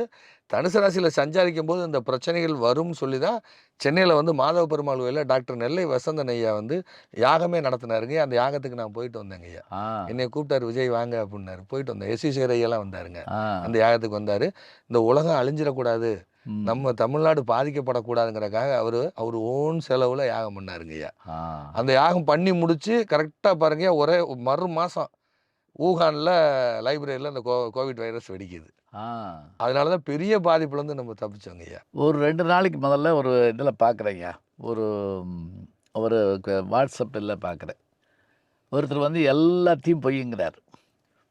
தனுசு ராசியில சஞ்சாரிக்கும்போது இந்த பிரச்சனைகள் வரும்னு சொல்லி தான் சென்னையில வந்து மாதவ பெருமாள் கோயில்ல டாக்டர் நெல்லை வசந்தன் ஐயா வந்து யாகமே நடத்தினாருங்க. அந்த யாகத்துக்கு நான் போயிட்டு வந்தேங்கய்யா. ஆ என்னைய கூப்பிட்டாரு, "விஜய் வாங்க" அப்படின்னாரு. போயிட்டு வந்தேன். எஸ்.வி. சேகர் ஐயாலாம் வந்தாருங்க. ஆ அந்த யாகத்துக்கு வந்தாரு. இந்த உலகம் அழிஞ்சிடக்கூடாது, ம் நம்ம தமிழ்நாடு பாதிக்கப்படக்கூடாதுங்கிறக்காக அவரு ஓன் செலவுல யாகம் பண்ணாருங்கய்யா. ஆ அந்த யாகம் பண்ணி முடிச்சு கரெக்டா பாருங்கய்யா, ஒரே மறு மாசம் ஊகான்ல லைப்ரரியில அந்த கோவிட் வைரஸ் வெடிக்குது. ஆ அதனால தான் பெரிய பாதிப்புலேருந்து நம்ம தப்பிச்சோங்கய்யா. ஒரு 2 நாளைக்கு முதல்ல ஒரு இதில் பார்க்குறேங்க, ஒரு ஒரு வாட்ஸ்அப்பில் பார்க்குறேன். ஒருத்தர் வந்து எல்லாத்தையும் பொய்யுங்கிறார்.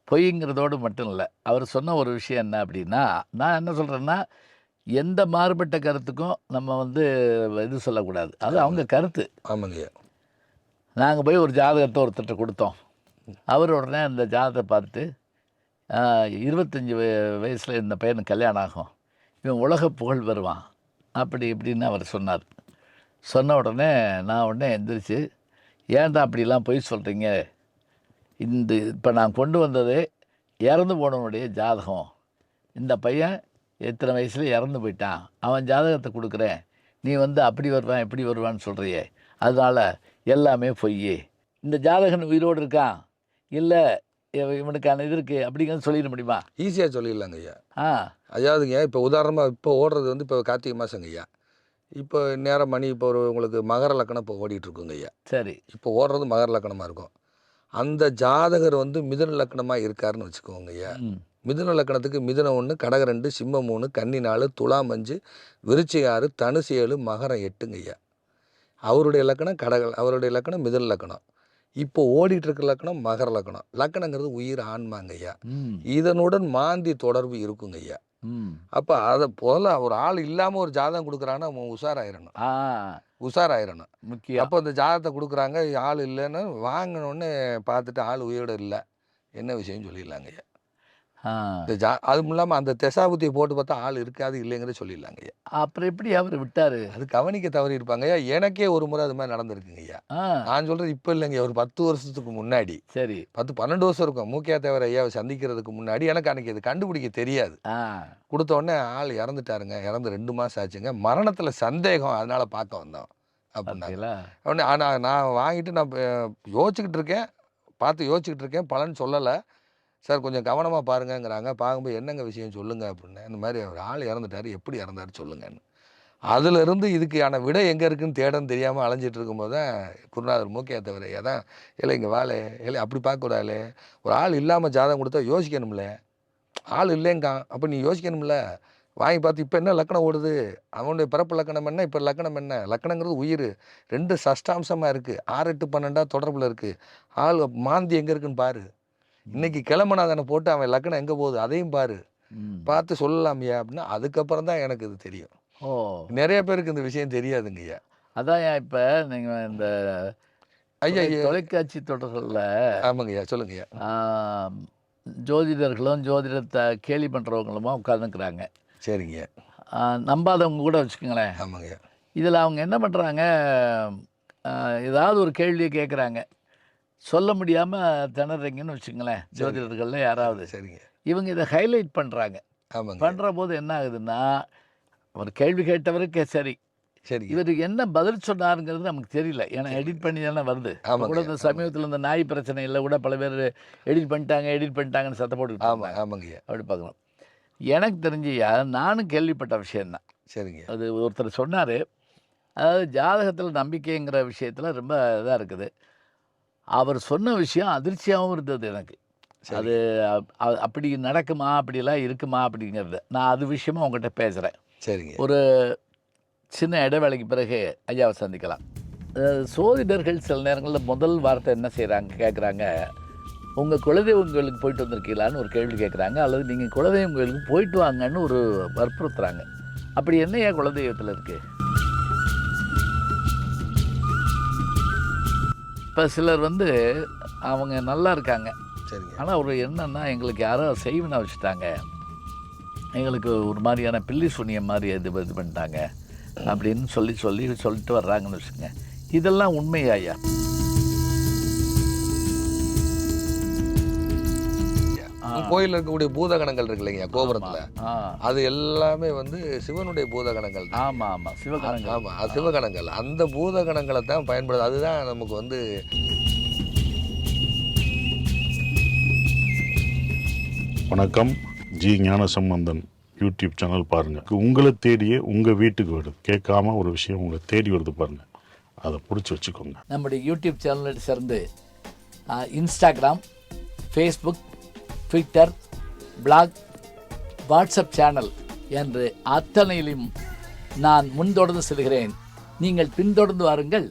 பொய்ங்கிறதோடு மட்டும் இல்லை, அவர் சொன்ன ஒரு விஷயம் என்ன அப்படின்னா, நான் என்ன சொல்கிறேன்னா, எந்த மாறுபட்ட கருத்துக்கும் நம்ம வந்து இது சொல்லக்கூடாது. அது அவங்க கருத்து. ஆமாங்கய்யா. நாங்கள் போய் ஒரு ஜாதகத்தை ஒருத்தர்கிட்ட கொடுத்தோம். அவர் உடனே அந்த ஜாதகத்தை பார்த்துட்டு, 25 வயசில் இந்த பையனுக்கு கல்யாணம் ஆகும், இவன் உலக புகழ் வருவான், அப்படி இப்படின்னு அவர் சொன்னார். சொன்ன உடனே நான் உடனே எந்திரிச்சு, ஏன்டா அப்படிலாம் பொய் சொல்கிறீங்க, இப்போ நான் கொண்டு வந்ததே இறந்து போனவனுடைய ஜாதகம், இந்த பையன் எத்தனை வயசில் இறந்து போயிட்டான், அவன் ஜாதகத்தை கொடுக்குறேன், நீ வந்து அப்படி வருவான் இப்படி வருவான்னு சொல்கிறியே, அதனால் எல்லாமே பொய், இந்த ஜாதகன் உயிரோடு இருக்கான், இல்லை இவனுக்கான இது இருக்குது அப்படிங்கிறது சொல்லிட முடியுமா? ஈஸியாக சொல்லிடலாங்கய்யா. ஆ அதாவதுங்க, இப்போ உதாரணமாக இப்போ ஓடுறது வந்து இப்போ கார்த்திகை மாதங்கய்யா. இப்போ நேரம் மணி இப்போ உங்களுக்கு மகர லக்கணம் இப்போ ஓடிட்டுருக்குங்கய்யா. சரி. இப்போ ஓடுறது மகர லக்கணமாக இருக்கும். அந்த ஜாதகர் வந்து மிதுன லக்கணமாக இருக்காருன்னு வச்சுக்கோங்கய்யா. ம் மிதுன லக்கணத்துக்கு மிதுனம் 1, கடகம் 2, சிம்மம் 3, கன்னி 4, துலாம் 5, விருச்சிகம் 6, தனுசு 7, மகரம் 8ங்கய்யா. அவருடைய லக்கணம் அவருடைய லக்கணம் மிதுன லக்கணம். இப்போ ஓடிட்டு இருக்கிற லக்கணம் மகர லக்கணம். லக்கணங்கிறது உயிர் ஆன்மாங்கய்யா. ம் இதனுடன் மாந்தி தொடர்பு இருக்குங்கய்யா. ம் அப்போ அதை போல ஒரு ஆள் இல்லாமல் ஒரு ஜாதகம் கொடுக்குறாங்கன்னா அவன் உஷாராயிரணும். ஆ உஷாராயிரணும். முக்கியம். அப்போ அந்த ஜாதகத்தை கொடுக்குறாங்க, ஆள் இல்லைன்னு வாங்கினோடனே பார்த்துட்டு ஆள் உயிரோட இல்லை, என்ன விஷயம்னு சொல்லிடலாங்கய்யா. ஆ அதுவும் இல்லாமல் அந்த தெசாபுத்தியை போட்டு பார்த்தா ஆள் இருக்காது இல்லைங்கிறத சொல்லிடலாங்கய்யா. அப்புறம் எப்படி அவர் விட்டார்? அது கவனிக்க தவறி இருப்பாங்கய்யா. எனக்கே ஒரு முறை அது மாதிரி நடந்திருக்குங்கய்யா. ஆ நான் சொல்கிறது இப்போ இல்லைங்க, ஒரு 10 வருஷத்துக்கு முன்னாடி, சரி. 10, 12 வருஷம் இருக்கும். மூக்கியா தேவர் ஐயாவை சந்திக்கிறதுக்கு முன்னாடி எனக்கு அன்றைக்கி அது கண்டுபிடிக்க தெரியாது. ஆ கொடுத்த உடனே ஆள் இறந்துட்டாருங்க, இறந்து 2 மாதம் ஆச்சுங்க, மரணத்தில் சந்தேகம், அதனால் பார்க்க வந்தோம் அப்படின்னாங்க. பார்த்தீங்களா? உடனே ஆனால் நான் வாங்கிட்டு நான் யோசிச்சுக்கிட்டு இருக்கேன், யோசிச்சுக்கிட்டு இருக்கேன், பலன் சொல்லலை. சார் கொஞ்சம் கவனமாக பாருங்கங்கிறாங்க. பார்க்கும்போது என்னங்க விஷயம் சொல்லுங்கள் அப்படின்னேன். இந்த மாதிரி ஒரு ஆள் இறந்துட்டார், எப்படி இறந்தாரு சொல்லுங்கன்னு. அதிலிருந்து இதுக்கான விடை எங்கே இருக்குன்னு தேடன்னு தெரியாமல் அலைஞ்சிட்டு இருக்கும்போது தான் குருநாதர் மூக்கையா தவிர அதான், இல்லை இங்கே வாழே, இல்லை அப்படி பார்க்கக்கூடாது, ஒரு ஆள் இல்லாமல் ஜாதகம் கொடுத்தா யோசிக்கணும்ல, ஆள் இல்லைங்கான், அப்போ நீ யோசிக்கணும்ல, வாங்கி பார்த்து இப்போ என்ன லக்கணம் ஓடுது, அவனுடைய பிறப்பு லக்கணம் என்ன, இப்போ லக்கணம் என்ன, லக்கணங்கிறது உயிர் 2 சஷ்டாம்சமாக இருக்குது, 6, 8, 12 தொடர்பில் இருக்குது, ஆள் மாந்தி எங்கே இருக்குன்னு பாரு, இன்னைக்கு கிளம்புனாதானே போட்டு அவன் லக்கணம் எங்கே போகுது அதையும் பாரு, ம் பார்த்து சொல்லலாமையா அப்படின்னா அதுக்கப்புறம் தான் எனக்கு இது தெரியும். ஓ நிறைய பேருக்கு இந்த விஷயம் தெரியாதுங்கய்யா. அதான் இப்போ நீங்கள் இந்த ஐயா தொலைக்காட்சி தொடர்களில் ஆமாங்கய்யா, சொல்லுங்கய்யா. ஜோதிடர்களும் ஜோதிடத்தை கேலி பண்ணுறவங்களுமா உட்காந்துக்கிறாங்க. சரிங்க. நம்பாதவங்க கூட வச்சுக்கோங்களேன். ஆமாங்கய்யா. இதில் அவங்க என்ன பண்ணுறாங்க, ஏதாவது ஒரு கேள்வியை கேட்குறாங்க, சொல்ல முடியாமல் திணறீங்கன்னு வச்சுங்களேன், ஜோதிடர்களில் யாராவது. சரிங்க. இவங்க இதை ஹைலைட் பண்ணுறாங்க. ஆமாங்க. பண்ணுற போது என்ன ஆகுதுன்னா, அவர் கேள்வி கேட்டவருக்கு சரி, சரிங்க. இவர் என்ன பதில் சொன்னாருங்கிறது நமக்கு தெரியல, ஏன்னா எடிட் பண்ணி தானே வருது. ஆமாங்க. கூட இந்த சமீபத்தில் இந்த நாய் பிரச்சனையில் கூட பல பேர் எடிட் பண்ணிட்டாங்கன்னு சத்தம் போட்டுக்கிட்டு ஆமாம். இருந்தாங்க. ஆமாங்கய்யா. அப்படி பார்க்கலாம். எனக்கு தெரிஞ்சியா, நானும் கேள்விப்பட்ட விஷயந்தான். சரிங்க. அது ஒருத்தர் சொன்னார், அதாவது ஜாதகத்தில் நம்பிக்கைங்கிற விஷயத்தில் ரொம்ப இதாக இருக்குது. அவர் சொன்ன விஷயம் அதிர்ச்சியாகவும் இருந்தது எனக்கு. அது அப்படி நடக்குமா, அப்படிலாம் இருக்குமா அப்படிங்கிறது. நான் அது விஷயமா உங்கள்கிட்ட பேசுகிறேன். சரிங்க. ஒரு சின்ன இடைவேளைக்கு பிறகு ஐயாவை சந்திக்கலாம். சோதிடர்கள் சில நேரங்களில் முதல் வார்த்தை என்ன செய்கிறாங்க கேட்குறாங்க, உங்கள் குலதெய்வம் கோயிலுக்கு போயிட்டு வந்திருக்கீங்களான்னு ஒரு கேள்வி கேட்குறாங்க, அல்லது நீங்கள் குலதெய்வம் கோயிலுக்கு போயிட்டு வாங்கன்னு ஒரு வற்புறுத்துறாங்க. அப்படி என்னையா குலதெய்வத்தில் இருக்குது? இப்போ சிலர் வந்து அவங்க நல்லா இருக்காங்க, சரிங்க. ஆனால் ஒரு என்னன்னா எங்களுக்கு யாரோ செய்வினை வச்சுட்டாங்க, எங்களுக்கு ஒரு மாதிரியான பில்லி சூனியம் மாதிரி இது பண்ணிட்டாங்க அப்படின்னு சொல்லிட்டு வர்றாங்கன்னு வச்சுக்கோங்க. இதெல்லாம் உண்மையாயா? கோயிலில் இருக்கக்கூடிய பூதகணங்கள் இருக்கு இல்லைங்க கோபுரத்தில், அது எல்லாமே வந்து சிவனுடைய பூதகணங்கள் தான். ஆமாம் ஆமாம், சிவகணங்கள். ஆமாம், அது சிவகணங்கள். அந்த பூதகணங்களை தான் பயன்படுது. அதுதான் நமக்கு வந்து வணக்கம். ஜி ஞானசம்பந்தன் யூடியூப் சேனல் பாருங்கள். உங்களை தேடியே உங்கள் வீட்டுக்கு வருது. கேட்காம ஒரு விஷயம் உங்களை தேடி வருது பாருங்கள், அதை பிடிச்சி வச்சுக்கோங்க. நம்முடைய யூடியூப் சேனலை சேர்ந்து Instagram, Facebook, Twitter, blog, WhatsApp channel என்று அத்தனையிலும் நான் முன்தொடர்ந்து செல்கிறேன். நீங்கள் பின்தொடர்ந்து வாருங்கள்.